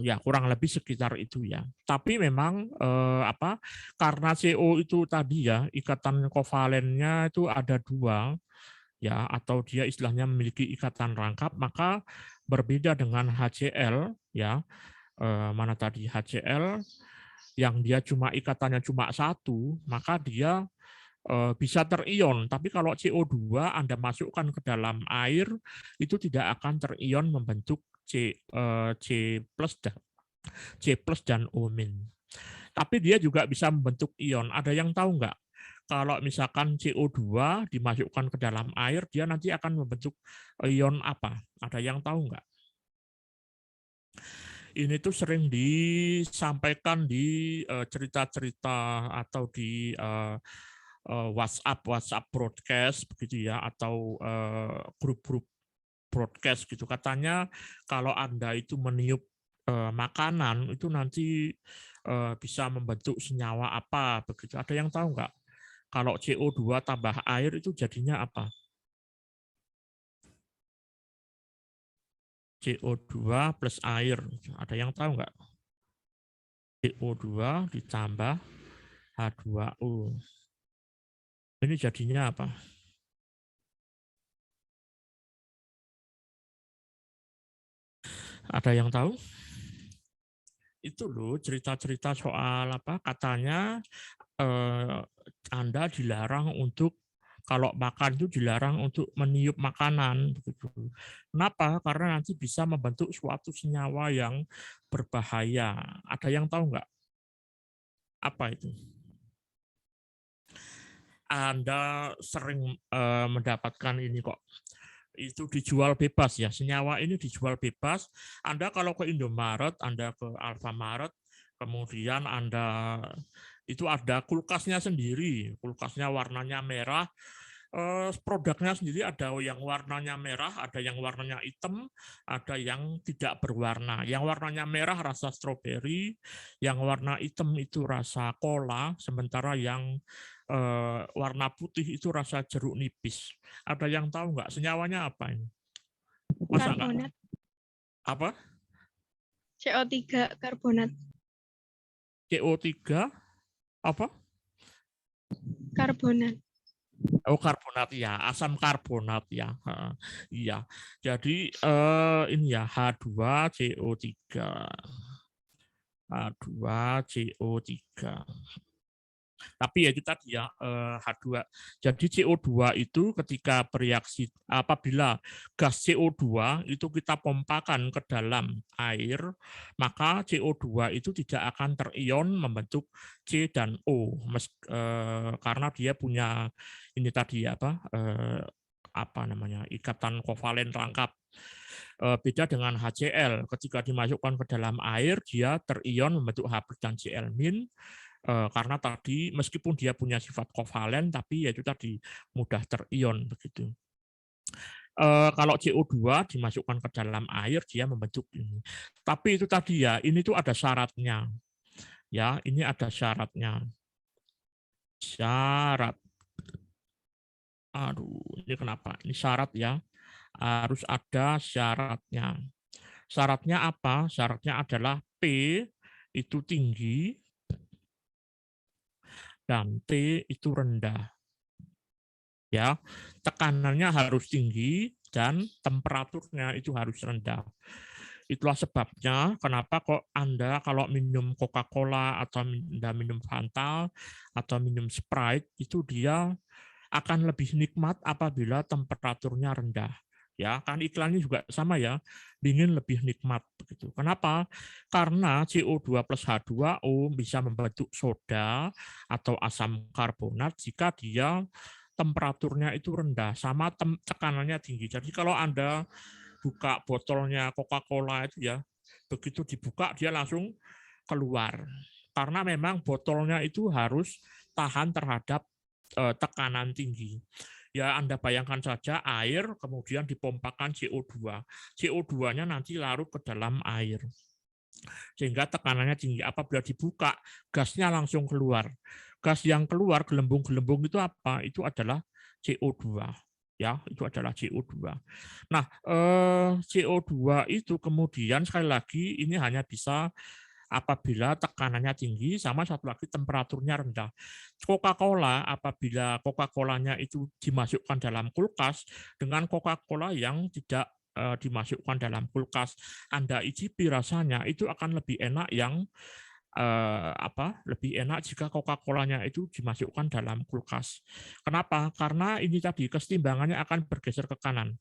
Ya kurang lebih sekitar itu ya. Tapi memang karena CO itu tadi ya ikatan kovalennya itu ada 2 ya, atau dia istilahnya memiliki ikatan rangkap, maka berbeda dengan HCl ya. Mana tadi HCl yang dia ikatannya cuma 1, maka dia bisa terion, tapi kalau CO2 Anda masukkan ke dalam air itu tidak akan terion membentuk C plus dan O-. Tapi dia juga bisa membentuk ion. Ada yang tahu nggak? Kalau misalkan CO2 dimasukkan ke dalam air, dia nanti akan membentuk ion apa? Ada yang tahu nggak? Ini tuh sering disampaikan di cerita-cerita atau di WhatsApp broadcast begitu ya, atau grup-grup broadcast gitu. Katanya kalau Anda itu meniup makanan itu nanti bisa membentuk senyawa apa begitu. Ada yang tahu nggak? Kalau CO2 tambah air itu jadinya apa? CO2 plus air. Ada yang tahu nggak? CO2 ditambah H2O. Ini jadinya apa? Ada yang tahu? Itu loh cerita-cerita soal apa? Katanya Anda dilarang untuk kalau makan itu dilarang untuk meniup makanan. Begitu. Kenapa? Karena nanti bisa membentuk suatu senyawa yang berbahaya. Ada yang tahu nggak? Apa itu? Anda sering mendapatkan ini kok. Itu dijual bebas ya. Senyawa ini dijual bebas. Anda kalau ke Indomaret, Anda ke Alfamaret, kemudian Anda itu ada kulkasnya sendiri. Kulkasnya warnanya merah. Produknya sendiri ada yang warnanya merah, ada yang warnanya hitam, ada yang tidak berwarna. Yang warnanya merah rasa stroberi, yang warna hitam itu rasa cola, sementara yang warna putih itu rasa jeruk nipis. Ada yang tahu nggak senyawanya apa ini? Masa nggak? Karbonat. Apa? CO3 karbonat. CO3 apa? Karbonat. Oh, karbonat ya, asam karbonat ya. Iya. Jadi ini ya H2CO3. H2CO3. Tapi ya itu tadi ya H2. Jadi CO2 itu ketika bereaksi apabila gas CO2 itu kita pompakan ke dalam air, maka CO2 itu tidak akan terion membentuk C dan O karena dia punya ini tadi apa namanya ikatan kovalen rangkap. Beda dengan HCl, ketika dimasukkan ke dalam air dia terion membentuk H+ dan Cl-. Karena tadi meskipun dia punya sifat kovalen tapi ya itu tadi mudah terion begitu. Kalau CO2 dimasukkan ke dalam air dia membentuk ini. Tapi itu tadi ya, ini tuh ada syaratnya. Ya, ini ada syaratnya. Syarat. Aduh, ini kenapa? Ini syarat ya. Harus ada syaratnya. Syaratnya apa? Syaratnya adalah P itu tinggi dan T itu rendah. Ya, tekanannya harus tinggi dan temperaturnya itu harus rendah. Itulah sebabnya kenapa kok Anda kalau minum Coca-Cola atau Anda minum Fanta atau minum Sprite itu dia akan lebih nikmat apabila temperaturnya rendah. Ya, kan iklannya juga sama ya, dingin lebih nikmat begitu. Kenapa? Karena CO2 plus H2O bisa membentuk soda atau asam karbonat jika dia temperaturnya itu rendah sama tekanannya tinggi. Jadi kalau Anda buka botolnya Coca-Cola itu ya, begitu dibuka dia langsung keluar. Karena memang botolnya itu harus tahan terhadap tekanan tinggi. Ya Anda bayangkan saja air kemudian dipompakan CO2. CO2-nya nanti larut ke dalam air. Sehingga tekanannya tinggi. Apabila dibuka, gasnya langsung keluar. Gas yang keluar gelembung-gelembung itu apa? Itu adalah CO2. Ya, itu adalah CO2. Nah, CO2 itu kemudian sekali lagi ini hanya bisa apabila tekanannya tinggi sama satu lagi temperaturnya rendah. Coca-Cola apabila Coca-Colanya itu dimasukkan dalam kulkas dengan Coca-Cola yang tidak dimasukkan dalam kulkas, Anda icipi rasanya itu akan lebih enak yang lebih enak jika Coca-Colanya itu dimasukkan dalam kulkas. Kenapa? Karena ini tadi kesetimbangannya akan bergeser ke kanan.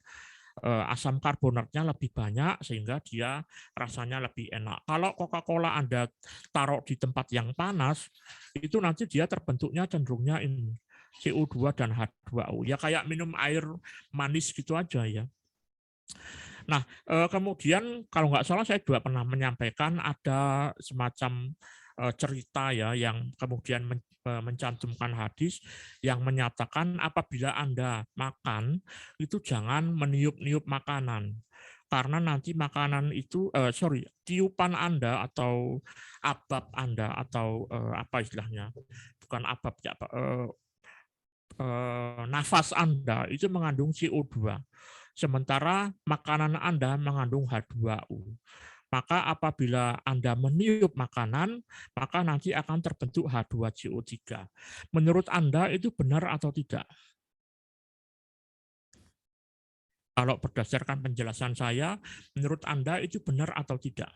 Asam karbonatnya lebih banyak sehingga dia rasanya lebih enak. Kalau Coca-Cola Anda taruh di tempat yang panas, itu nanti dia terbentuknya cenderungnya ini CO2 dan H2O. Ya kayak minum air manis gitu aja ya. Nah, kemudian kalau nggak salah saya juga pernah menyampaikan ada semacam cerita ya yang kemudian mencantumkan hadis yang menyatakan apabila Anda makan itu jangan meniup-niup makanan karena nanti makanan itu tiupan Anda atau abab Anda atau apa istilahnya bukan abab ya nafas Anda itu mengandung CO2 sementara makanan Anda mengandung H2O. Maka apabila Anda meniup makanan, maka nanti akan terbentuk H2CO3. Menurut Anda itu benar atau tidak? Kalau berdasarkan penjelasan saya, menurut Anda itu benar atau tidak?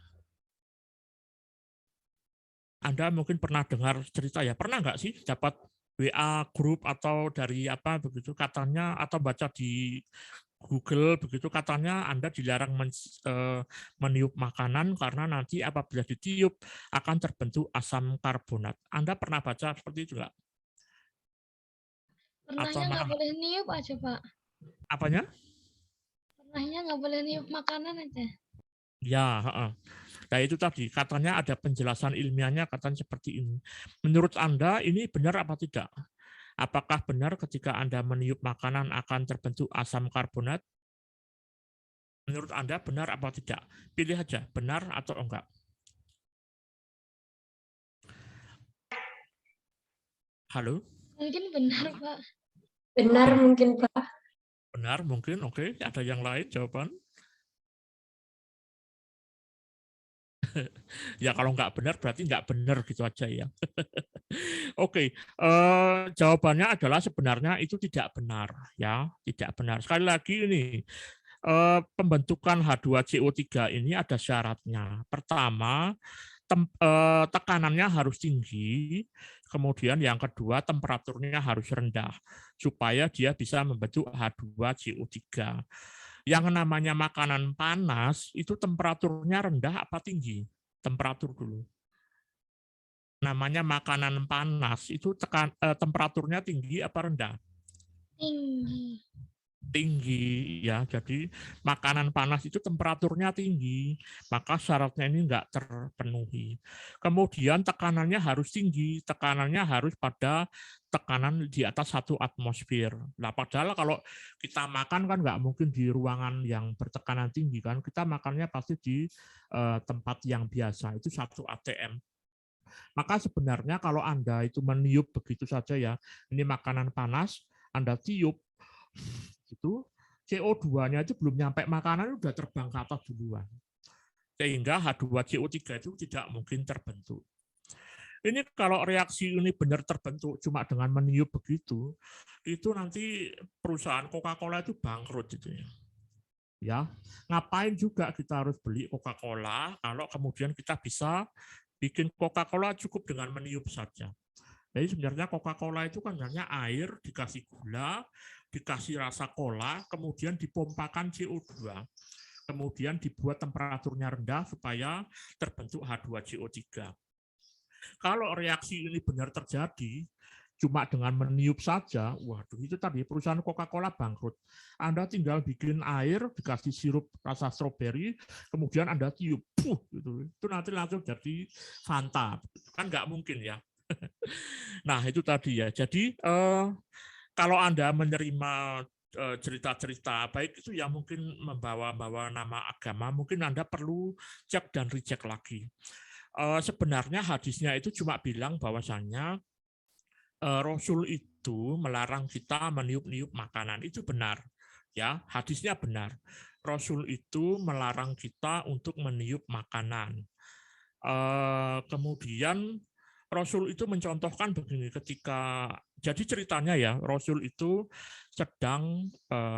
Anda mungkin pernah dengar cerita ya, pernah nggak sih dapat WA grup atau dari apa begitu katanya, atau baca di Google begitu katanya Anda dilarang meniup makanan karena nanti apabila ditiup akan terbentuk asam karbonat. Anda pernah baca seperti itu nggak? Atau Pernahnya nggak boleh niup aja, Pak. apanya? Pernahnya nggak boleh niup makanan aja. Ya, nah itu tadi katanya ada penjelasan ilmiahnya katanya seperti ini. Menurut Anda ini benar apa tidak? Apakah benar ketika Anda meniup makanan akan terbentuk asam karbonat? Menurut Anda benar apa tidak? Pilih aja, benar atau enggak. Halo? Mungkin benar, Pak. Benar mungkin, Pak. Benar mungkin, oke. Ada yang lain jawaban? Ya kalau nggak benar berarti nggak benar gitu aja ya. Oke, jawabannya adalah sebenarnya itu tidak benar ya, tidak benar. Sekali lagi ini pembentukan H2CO3 ini ada syaratnya. Pertama, tekanannya harus tinggi, kemudian yang kedua temperaturnya harus rendah supaya dia bisa membentuk H2CO3. Yang namanya makanan panas itu temperaturnya rendah apa tinggi? Temperatur dulu. Namanya makanan panas itu temperaturnya tinggi apa rendah? Tinggi. Tinggi ya. Jadi makanan panas itu temperaturnya tinggi, maka syaratnya ini enggak terpenuhi. Kemudian tekanannya harus tinggi, tekanannya harus pada tekanan di atas 1 atmosfer. Nah, padahal kalau kita makan kan nggak mungkin di ruangan yang bertekanan tinggi kan, kita makannya pasti di tempat yang biasa, itu 1 atm. Maka sebenarnya kalau Anda itu meniup begitu saja ya, ini makanan panas, Anda tiup, itu CO2-nya itu belum nyampe makanan udah terbang ke atas duluan. Sehingga H2CO3 itu tidak mungkin terbentuk. Ini kalau reaksi ini benar terbentuk cuma dengan meniup begitu, itu nanti perusahaan Coca-Cola itu bangkrut itu ya. Ya, ngapain juga kita harus beli Coca-Cola kalau kemudian kita bisa bikin Coca-Cola cukup dengan meniup saja. Jadi sebenarnya Coca-Cola itu kan hanya air, dikasih gula, dikasih rasa cola, kemudian dipompakan CO2. Kemudian dibuat temperaturnya rendah supaya terbentuk H2CO3. Kalau reaksi ini benar terjadi, cuma dengan meniup saja, waduh itu tadi perusahaan Coca-Cola bangkrut. Anda tinggal bikin air, dikasih sirup rasa stroberi, kemudian Anda tiup, gitu. Itu nanti langsung jadi Fanta. Kan nggak mungkin ya. Nah, itu tadi ya. Jadi kalau Anda menerima cerita-cerita baik itu yang mungkin membawa nama agama, mungkin Anda perlu cek dan recheck lagi. Sebenarnya hadisnya itu cuma bilang bahwasannya Rasul itu melarang kita meniup-niup makanan. Itu benar. Ya, hadisnya benar. Rasul itu melarang kita untuk meniup makanan. Kemudian Rasul itu mencontohkan begini, ketika jadi ceritanya ya, Rasul itu sedang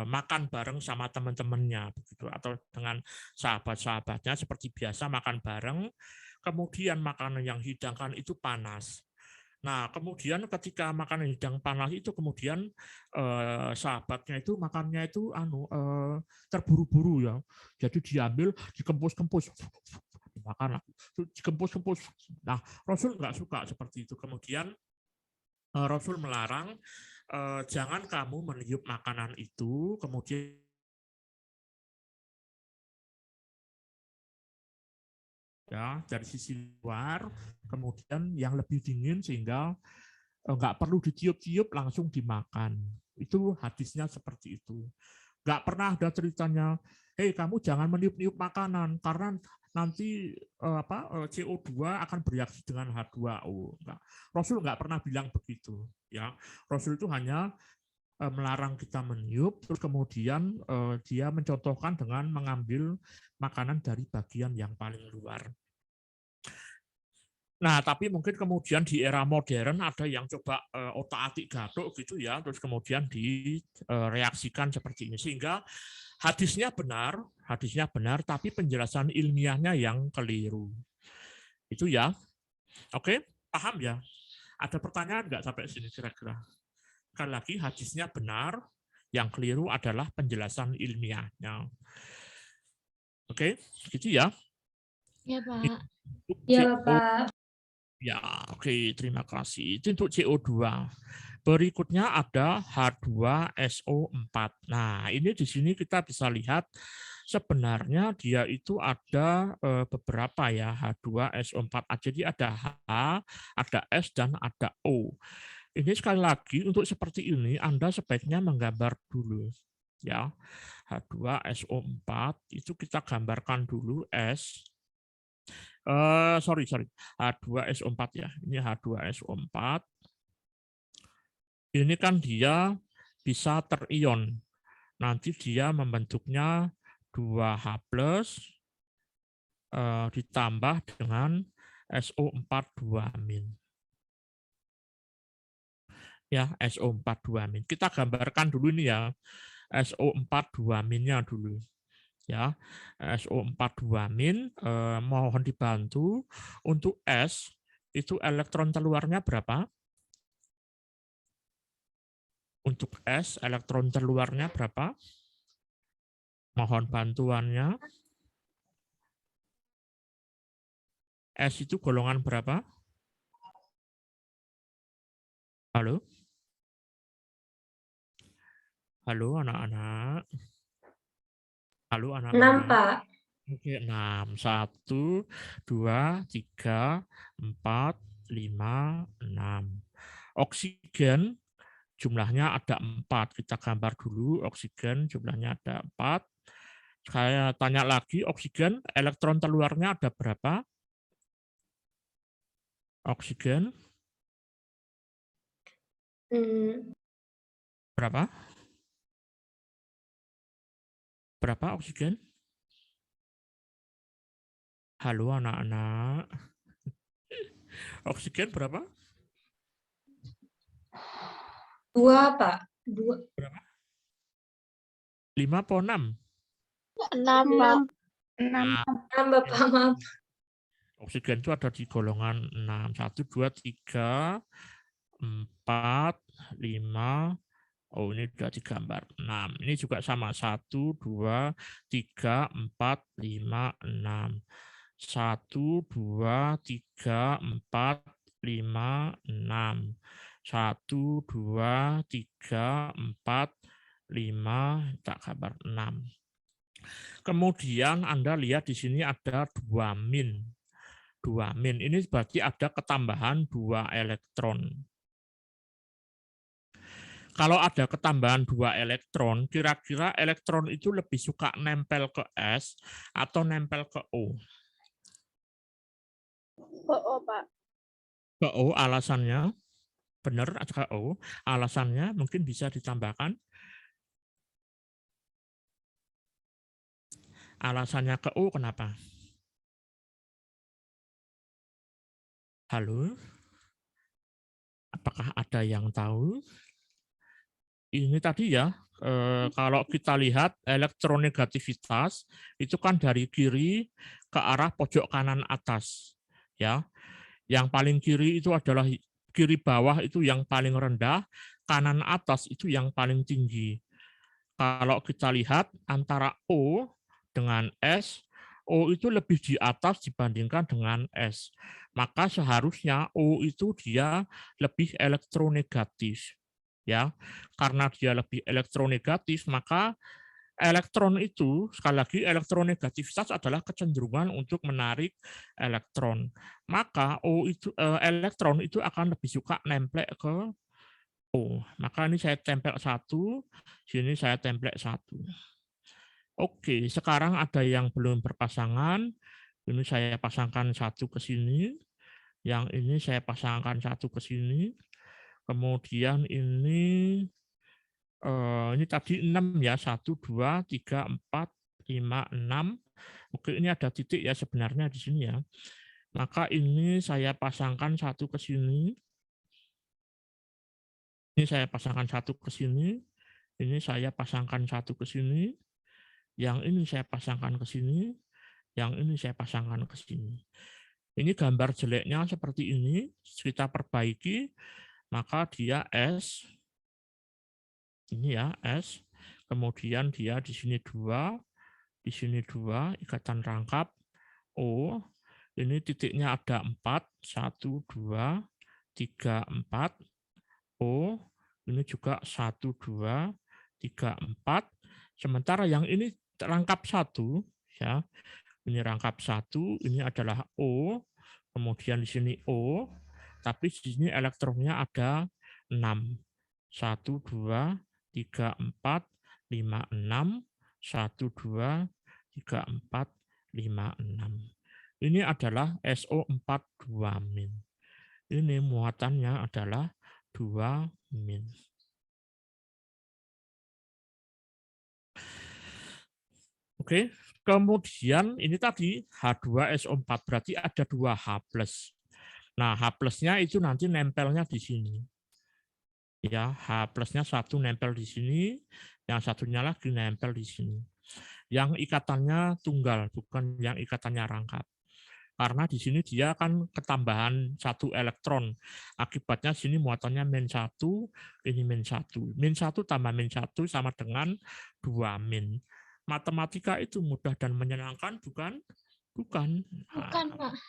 makan bareng sama teman-temannya begitu, atau dengan sahabat-sahabatnya seperti biasa makan bareng, kemudian makanan yang dihidangkan itu panas. Nah, kemudian ketika makanan hidang panas itu kemudian sahabatnya itu makannya itu terburu-buru ya. Jadi diambil, dikempus-kempus, dimakan, dikempus-kempus. Nah, Rasul nggak suka seperti itu. Kemudian Rasul melarang jangan kamu meniup makanan itu, kemudian ya dari sisi luar, kemudian yang lebih dingin sehingga nggak perlu ditiup-tiup langsung dimakan. Itu hadisnya seperti itu. Nggak pernah ada ceritanya, hei kamu jangan meniup-niup makanan karena nanti CO2 akan bereaksi dengan H2O. Enggak. Rasul nggak pernah bilang begitu. Ya, Rasul itu hanya melarang kita meniup, terus kemudian dia mencontohkan dengan mengambil makanan dari bagian yang paling luar. Nah, tapi mungkin kemudian di era modern ada yang coba otak-atik gatuk gitu ya, terus kemudian direaksikan seperti ini. Sehingga hadisnya benar, tapi penjelasan ilmiahnya yang keliru. Itu ya. Oke, paham ya? Ada pertanyaan nggak sampai sini kira-kira? Sekali lagi hadisnya benar, yang keliru adalah penjelasan ilmiahnya. Oke, gitu ya. Ya, Pak. Untuk Ya, CO, Pak. ya, oke, terima kasih. Itu untuk CO2. Berikutnya ada H2SO4. Nah, ini di sini kita bisa lihat sebenarnya dia itu ada beberapa ya, H2SO4. Jadi ada H, ada S, dan ada O. Ini sekali lagi untuk seperti ini Anda sebaiknya menggambar dulu ya. H2SO4 itu kita gambarkan dulu S. Sorry. H2SO4 ya. Ini H2SO4. Ini kan dia bisa terion. Nanti dia membentuknya 2H+ ditambah dengan SO4 2-. Ya, SO4 2-. Kita gambarkan dulu ini ya. SO4 2-nya dulu. Ya, SO4 2-, mohon dibantu untuk S itu elektron terluarnya berapa? Untuk S elektron terluarnya berapa? Mohon bantuannya. S itu golongan berapa? Halo? Halo anak-anak. Halo 6, anak-anak. Pak. Oke, 6. 1, 2, 3, 4, 5, 6. Oksigen jumlahnya ada 4. Kita gambar dulu oksigen jumlahnya ada 4. Saya tanya lagi, oksigen elektron terluarnya ada berapa? Oksigen berapa? Berapa oksigen? Halo anak-anak. Oksigen berapa? 2, Pak. 2. Berapa? 5 atau 6? 6, Pak. 6. 6, Bapak. Maaf. Oksigen itu ada di golongan 6. 1, 2, 3, 4, 5. Oh, ini sudah digambar 6. Ini juga sama. 1, 2, 3, 4, 5, 6. 1, 2, 3, 4, 5, 6. 1, 2, 3, 4, 5. Tak gambar 6. Kemudian Anda lihat di sini ada 2-. 2-. Ini berarti ada ketambahan 2 elektron. Kalau ada ketambahan 2 elektron, kira-kira elektron itu lebih suka nempel ke S atau nempel ke O? Oh, Pak. Ke O, alasannya? Benar, ke O. Alasannya mungkin bisa ditambahkan. Alasannya ke O kenapa? Halo? Apakah ada yang tahu? Ini tadi ya, kalau kita lihat elektronegativitas itu kan dari kiri ke arah pojok kanan atas, ya. Yang paling kiri itu adalah kiri bawah itu yang paling rendah, kanan atas itu yang paling tinggi. Kalau kita lihat antara O dengan S, O itu lebih di atas dibandingkan dengan S. Maka seharusnya O itu dia lebih elektronegatif. Ya, karena dia lebih elektronegatif, maka elektron itu, sekali lagi elektronegativitas adalah kecenderungan untuk menarik elektron. Maka elektron itu akan lebih suka nempel ke O. Maka ini saya tempel 1, sini saya tempel 1. Oke, sekarang ada yang belum berpasangan. Ini saya pasangkan 1 ke sini. Yang ini saya pasangkan 1 ke sini. Kemudian ini tadi 6 ya, 1, 2, 3, 4, 5, 6. Oke, ini ada titik ya sebenarnya di sini ya. Maka ini saya pasangkan 1 ke sini. Ini saya pasangkan 1 ke sini. Ini saya pasangkan 1 ke sini. Yang ini saya pasangkan ke sini. Yang ini saya pasangkan ke sini. Ini gambar jeleknya seperti ini, kita perbaiki, maka dia S, ini ya S, kemudian dia di sini 2, di sini 2, ikatan rangkap O, ini titiknya ada 4, 1, 2, 3, 4, O, ini juga 1, 2, 3, 4, sementara yang ini rangkap 1, ya, ini rangkap 1, ini adalah O, kemudian di sini O, tapi di sini elektronnya ada 6. 1, 2, 3, 4, 5, 6, 1, 2, 3, 4, 5, 6. Ini adalah SO4 2-. Ini muatannya adalah 2-. Oke, kemudian ini tadi H2SO4 berarti ada 2 H+. Nah, H plusnya itu nanti nempelnya di sini. Ya, H plusnya satu nempel di sini, yang satunya lagi nempel di sini. Yang ikatannya tunggal, bukan yang ikatannya rangkap. Karena di sini dia kan ketambahan 1 elektron. Akibatnya sini muatannya -1, ini -1. -1 tambah -1 sama dengan 2-. Matematika itu mudah dan menyenangkan, bukan? Bukan. Bukan, Pak.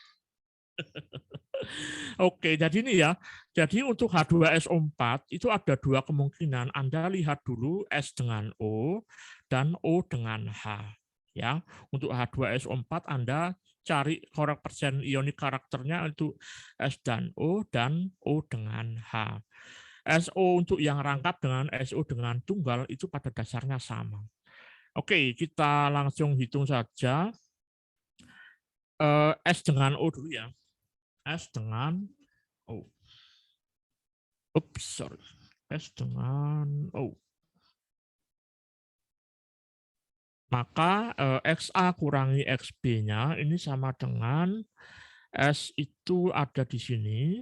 Oke, jadi ini ya. Jadi untuk H2SO4 itu ada 2 kemungkinan. Anda lihat dulu S dengan O dan O dengan H. Ya, untuk H2SO4 Anda cari persen ionik karakternya untuk S dan O dengan H. SO untuk yang rangkap dengan SO dengan tunggal itu pada dasarnya sama. Oke, kita langsung hitung saja. S dengan O dulu ya. S dengan O. Oops, sorry. S dengan O. Maka XA kurangi XB-nya ini sama dengan S itu ada di sini,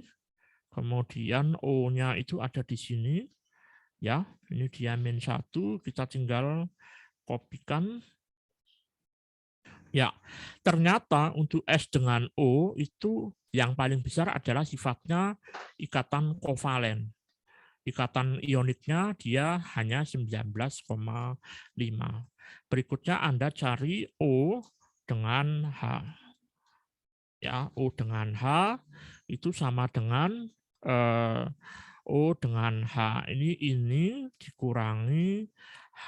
kemudian O-nya itu ada di sini. Ya, ini dia -1, kita tinggal kopikan. Ya, ternyata untuk S dengan O itu yang paling besar adalah sifatnya ikatan kovalen. Ikatan ioniknya dia hanya 19,5. Berikutnya Anda cari O dengan H. Ya, O dengan H itu sama dengan O dengan H. Ini dikurangi H.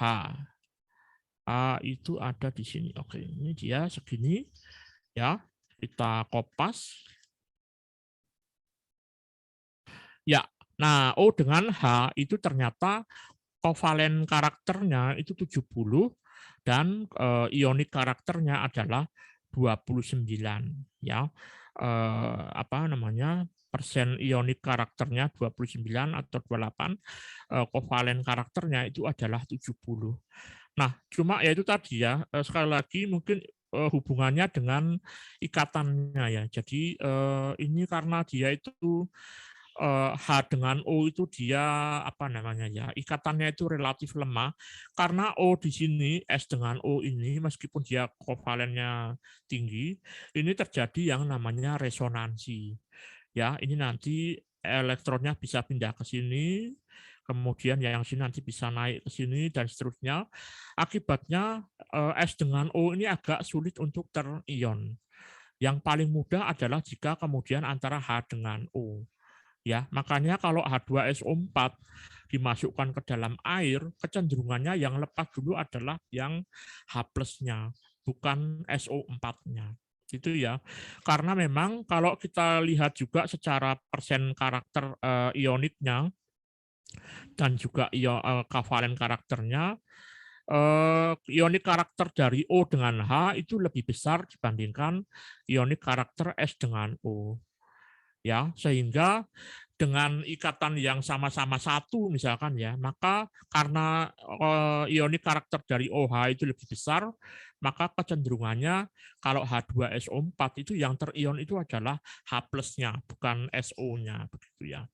A itu ada di sini. Oke, ini dia segini. Ya, kita kopas. Ya, nah O dengan H itu ternyata kovalen karakternya itu 70 dan ionik karakternya adalah 29 ya. Apa namanya? Persen ionik karakternya 29 atau 28, kovalen karakternya itu adalah 70. Nah, cuma ya itu tadi ya, sekali lagi mungkin hubungannya dengan ikatannya ya. Jadi ini karena dia itu H dengan O itu dia apa namanya ya, ikatannya itu relatif lemah karena O di sini S dengan O ini meskipun dia kovalennya tinggi, ini terjadi yang namanya resonansi. Ya, ini nanti elektronnya bisa pindah ke sini, kemudian yang sini nanti bisa naik ke sini dan seterusnya. Akibatnya S dengan O ini agak sulit untuk terion. Yang paling mudah adalah jika kemudian antara H dengan O. Ya, makanya kalau H2SO4 dimasukkan ke dalam air, kecenderungannya yang lepas dulu adalah yang H plus-nya, bukan SO4-nya. Itu ya. Karena memang kalau kita lihat juga secara persen karakter ioniknya dan juga kovalen karakternya, ionik karakter dari O dengan H itu lebih besar dibandingkan ionik karakter S dengan O. Ya, sehingga dengan ikatan yang sama-sama satu misalkan ya, maka karena ionik karakter dari OH itu lebih besar, maka kecenderungannya kalau H2SO4 itu yang terion itu adalah H plus-nya, bukan SO-nya begitu ya.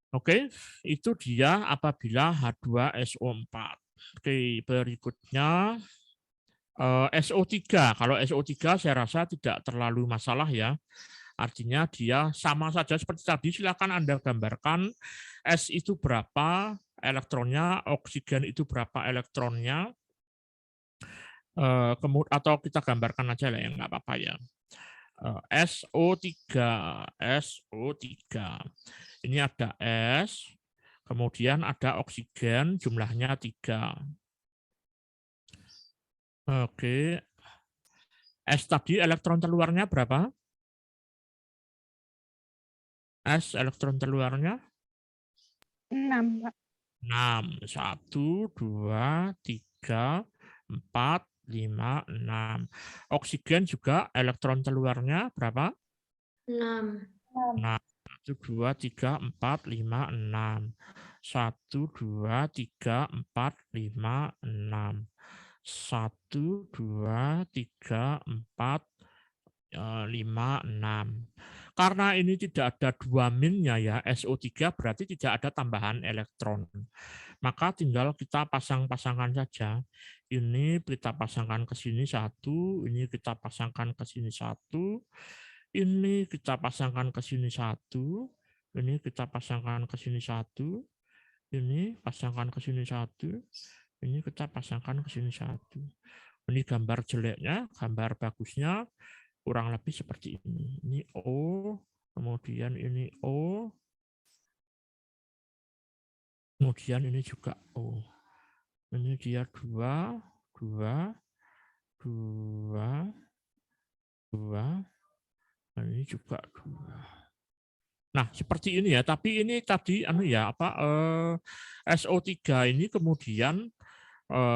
Oke, itu dia apabila H2SO4. Oke, berikutnya SO3. Kalau SO3 saya rasa tidak terlalu masalah ya. Artinya dia sama saja seperti tadi. Silakan Anda gambarkan S itu berapa elektronnya, oksigen itu berapa elektronnya. Atau kita gambarkan aja lah ya, nggak apa-apa ya. SO3. Ini ada S, kemudian ada oksigen, jumlahnya 3. Oke. S tadi elektron terluarnya berapa? S elektron terluarnya? 6, Pak. 6. 1, 2, 3, 4, 5, 6. Oksigen juga elektron terluarnya berapa? 6. 6. 1, 2, 3, 4, 5, 6. 1, 2, 3, 4, 5, 6. 1, 2, 3, 4, 5, 6. Karena ini tidak ada 2 minnya ya, SO3 berarti tidak ada tambahan elektron. Maka tinggal kita pasang-pasangkan saja. Ini kita pasangkan ke sini 1, ini kita pasangkan ke sini 1, ini kita pasangkan ke sini 1, ini kita pasangkan ke sini 1, ini pasangkan ke sini 1, ini kita pasangkan ke sini 1. Ini gambar jeleknya, gambar bagusnya kurang lebih seperti ini. Ini O, kemudian ini O, kemudian ini juga O. Ini dia 2, 2, 2, 2, dan ini juga 2. Nah, seperti ini ya. Tapi ini tadi SO3 ini kemudian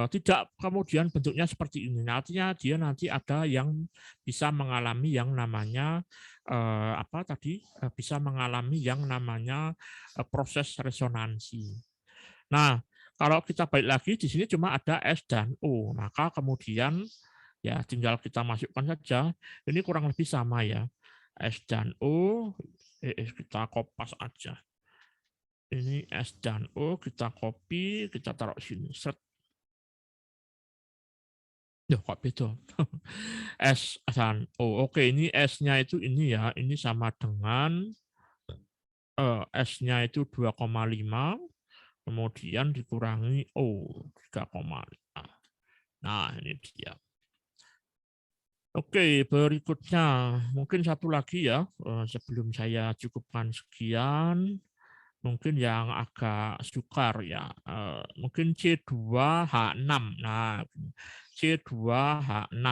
tidak kemudian bentuknya seperti ini. Artinya dia nanti ada yang bisa mengalami yang namanya bisa mengalami yang namanya proses resonansi. Nah, kalau kita balik lagi di sini cuma ada S dan O, maka kemudian ya tinggal kita masukkan saja. Ini kurang lebih sama ya. S dan O kita kopas aja. Ini S dan O kita copy, kita taruh sini. Set. Ya, kok beda? S dan O. Oke, ini S-nya itu ini ya. Ini sama dengan S-nya itu 2,5. Kemudian dikurangi O, 3,5. Nah, ini dia. Oke, berikutnya. Mungkin satu lagi ya. Sebelum saya cukupkan sekian. Mungkin yang agak sukar ya, mungkin C2H6. Nah, C2H6.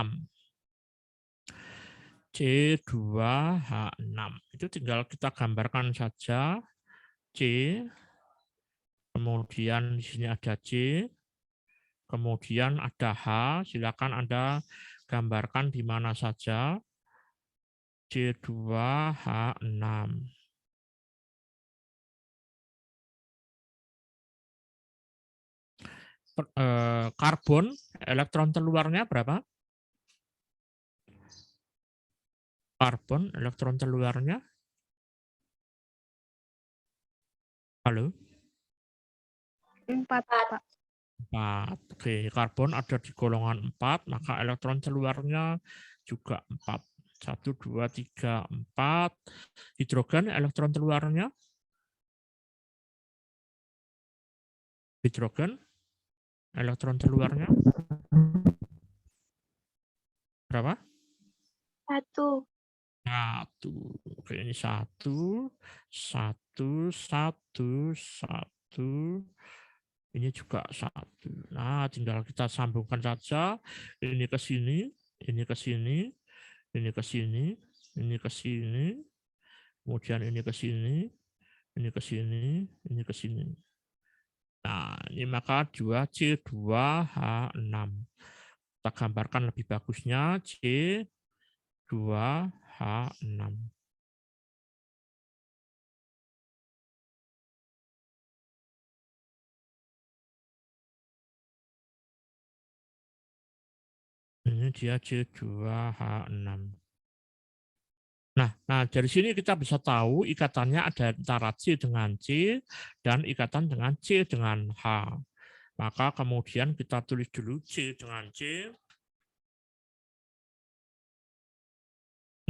C2H6. Itu tinggal kita gambarkan saja C, kemudian di sini ada C, kemudian ada H, silakan Anda gambarkan di mana saja. C2H6. Karbon elektron terluarnya berapa? Karbon elektron terluarnya? Halo? 4, Pak. 4. Oke, karbon ada di golongan 4, maka elektron terluarnya juga 4. 1, 2, 3, 4. Hidrogen elektron terluarnya? Hidrogen elektron terluarnya berapa? 1. 1. Oke, ini 1, 1, 1, 1. Ini juga 1. Nah, tinggal kita sambungkan saja. Ini ke sini, ini ke sini, ini ke sini, ini ke sini. Kemudian ini ke sini, ini ke sini, ini ke sini. Nah, ini maka 2C2H6. Kita gambarkan lebih bagusnya C2H6. Ini dia C2H6. Nah, dari sini kita bisa tahu ikatannya ada antara C dengan C dan ikatan dengan C dengan H. Maka kemudian kita tulis dulu C dengan C.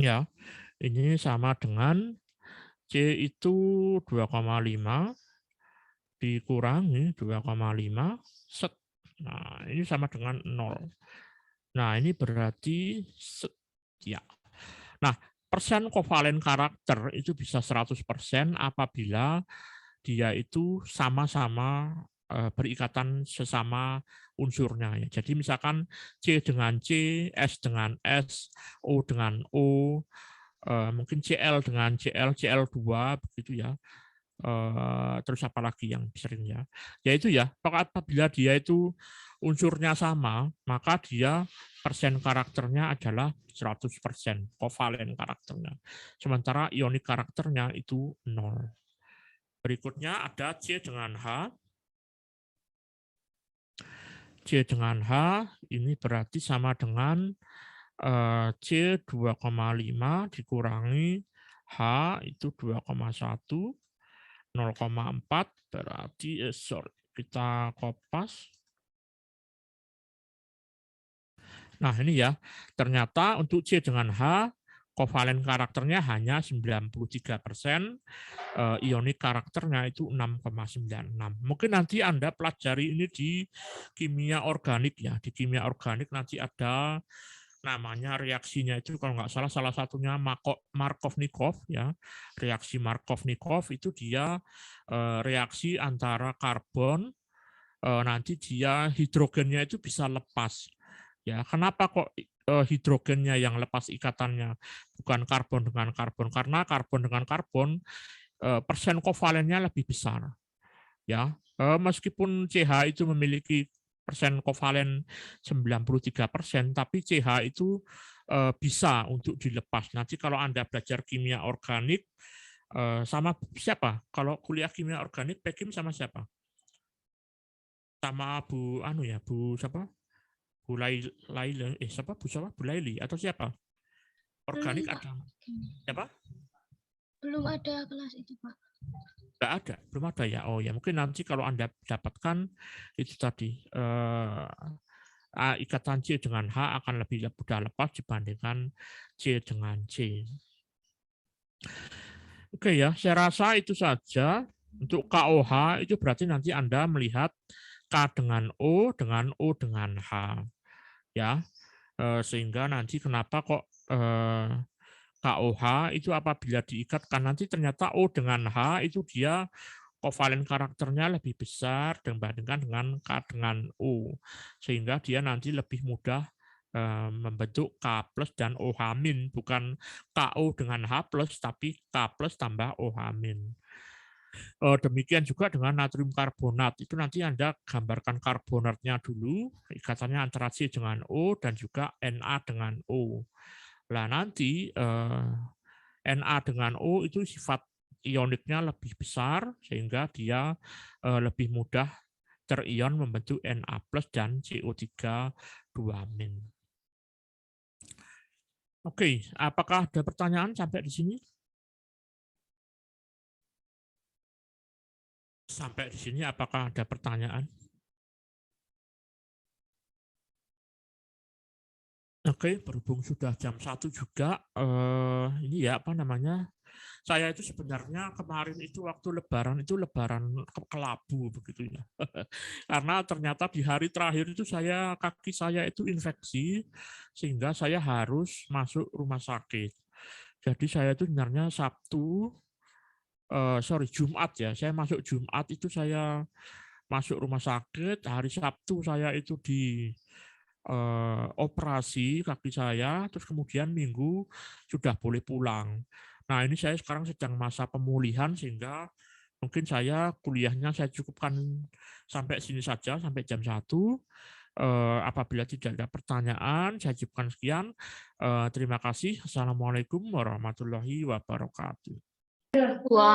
Ya, ini sama dengan C itu 2,5 dikurangi 2,5 set. Nah, ini sama dengan 0. Nah, ini berarti set. Ya. Nah, persen kovalen karakter itu bisa 100% apabila dia itu sama-sama berikatan sesama unsurnya. Ya. Jadi misalkan C dengan C, S dengan S, O dengan O, mungkin Cl dengan Cl, Cl2 begitu ya. Terus apa lagi yang sering ya? Yaitu ya, apabila dia itu unsurnya sama, maka dia persen karakternya adalah 100%, kovalen karakternya. Sementara ionik karakternya itu 0. Berikutnya ada C dengan H. C dengan H ini berarti sama dengan C 2,5 dikurangi H itu 2,1, 0,4 berarti kita kopas. Nah ini ya, ternyata untuk C dengan H kovalen karakternya hanya 93%, ionik karakternya itu 6,96. Mungkin nanti Anda pelajari ini di kimia organik ya. Di kimia organik nanti ada namanya reaksinya itu kalau nggak salah satunya Markov-Nikov ya. Reaksi Markov-Nikov itu dia reaksi antara karbon, nanti dia hidrogennya itu bisa lepas. Ya, kenapa kok hidrogennya yang lepas ikatannya, bukan karbon dengan karbon? Karena karbon dengan karbon persen kovalennya lebih besar. Ya, meskipun CH itu memiliki persen kovalen 93%, tapi CH itu bisa untuk dilepas. Nanti kalau Anda belajar kimia organik sama siapa? Kalau kuliah kimia organik, Pekim sama siapa? Sama Bu siapa? Bu Laila, siapa? Bu Laili atau siapa? Organik Belum, Pak. ada siapa? Belum ada kelas itu, Pak. Nggak ada, belum ada ya. Oh ya, mungkin nanti kalau Anda dapatkan itu tadi ikatan C dengan H akan lebih mudah lepas dibandingkan C dengan C. Oke ya, saya rasa itu saja. Untuk KOH itu berarti nanti Anda melihat K dengan O dengan H. Ya, sehingga nanti kenapa kok KOH itu apabila diikatkan nanti ternyata O dengan H itu dia kovalen karakternya lebih besar dibandingkan dengan K dengan O, sehingga dia nanti lebih mudah membentuk K plus dan OH min, bukan KO dengan H plus tapi K plus tambah OH min. Demikian juga dengan natrium karbonat, itu nanti Anda gambarkan karbonatnya dulu, ikatannya antara C dengan O dan juga Na dengan O. Nah nanti Na dengan O itu sifat ioniknya lebih besar sehingga dia lebih mudah terion membentuk Na plus dan CO3 2-. Oke, apakah ada pertanyaan sampai di sini? Sampai di sini apakah ada pertanyaan? Oke, berhubung sudah jam 1 juga, ini ya apa namanya? Saya itu sebenarnya kemarin itu waktu lebaran kelabu begitu ya. Karena ternyata di hari terakhir itu kaki saya itu infeksi sehingga saya harus masuk rumah sakit. Jadi saya itu sebenarnya Jumat ya. Saya masuk Jumat itu saya masuk rumah sakit, hari Sabtu saya itu di operasi kaki saya, terus kemudian Minggu sudah boleh pulang. Nah ini saya sekarang sedang masa pemulihan sehingga mungkin saya kuliahnya saya cukupkan sampai sini saja, sampai jam 1. Apabila tidak ada pertanyaan, saya cukupkan sekian. Terima kasih. Assalamualaikum warahmatullahi wabarakatuh. Wah.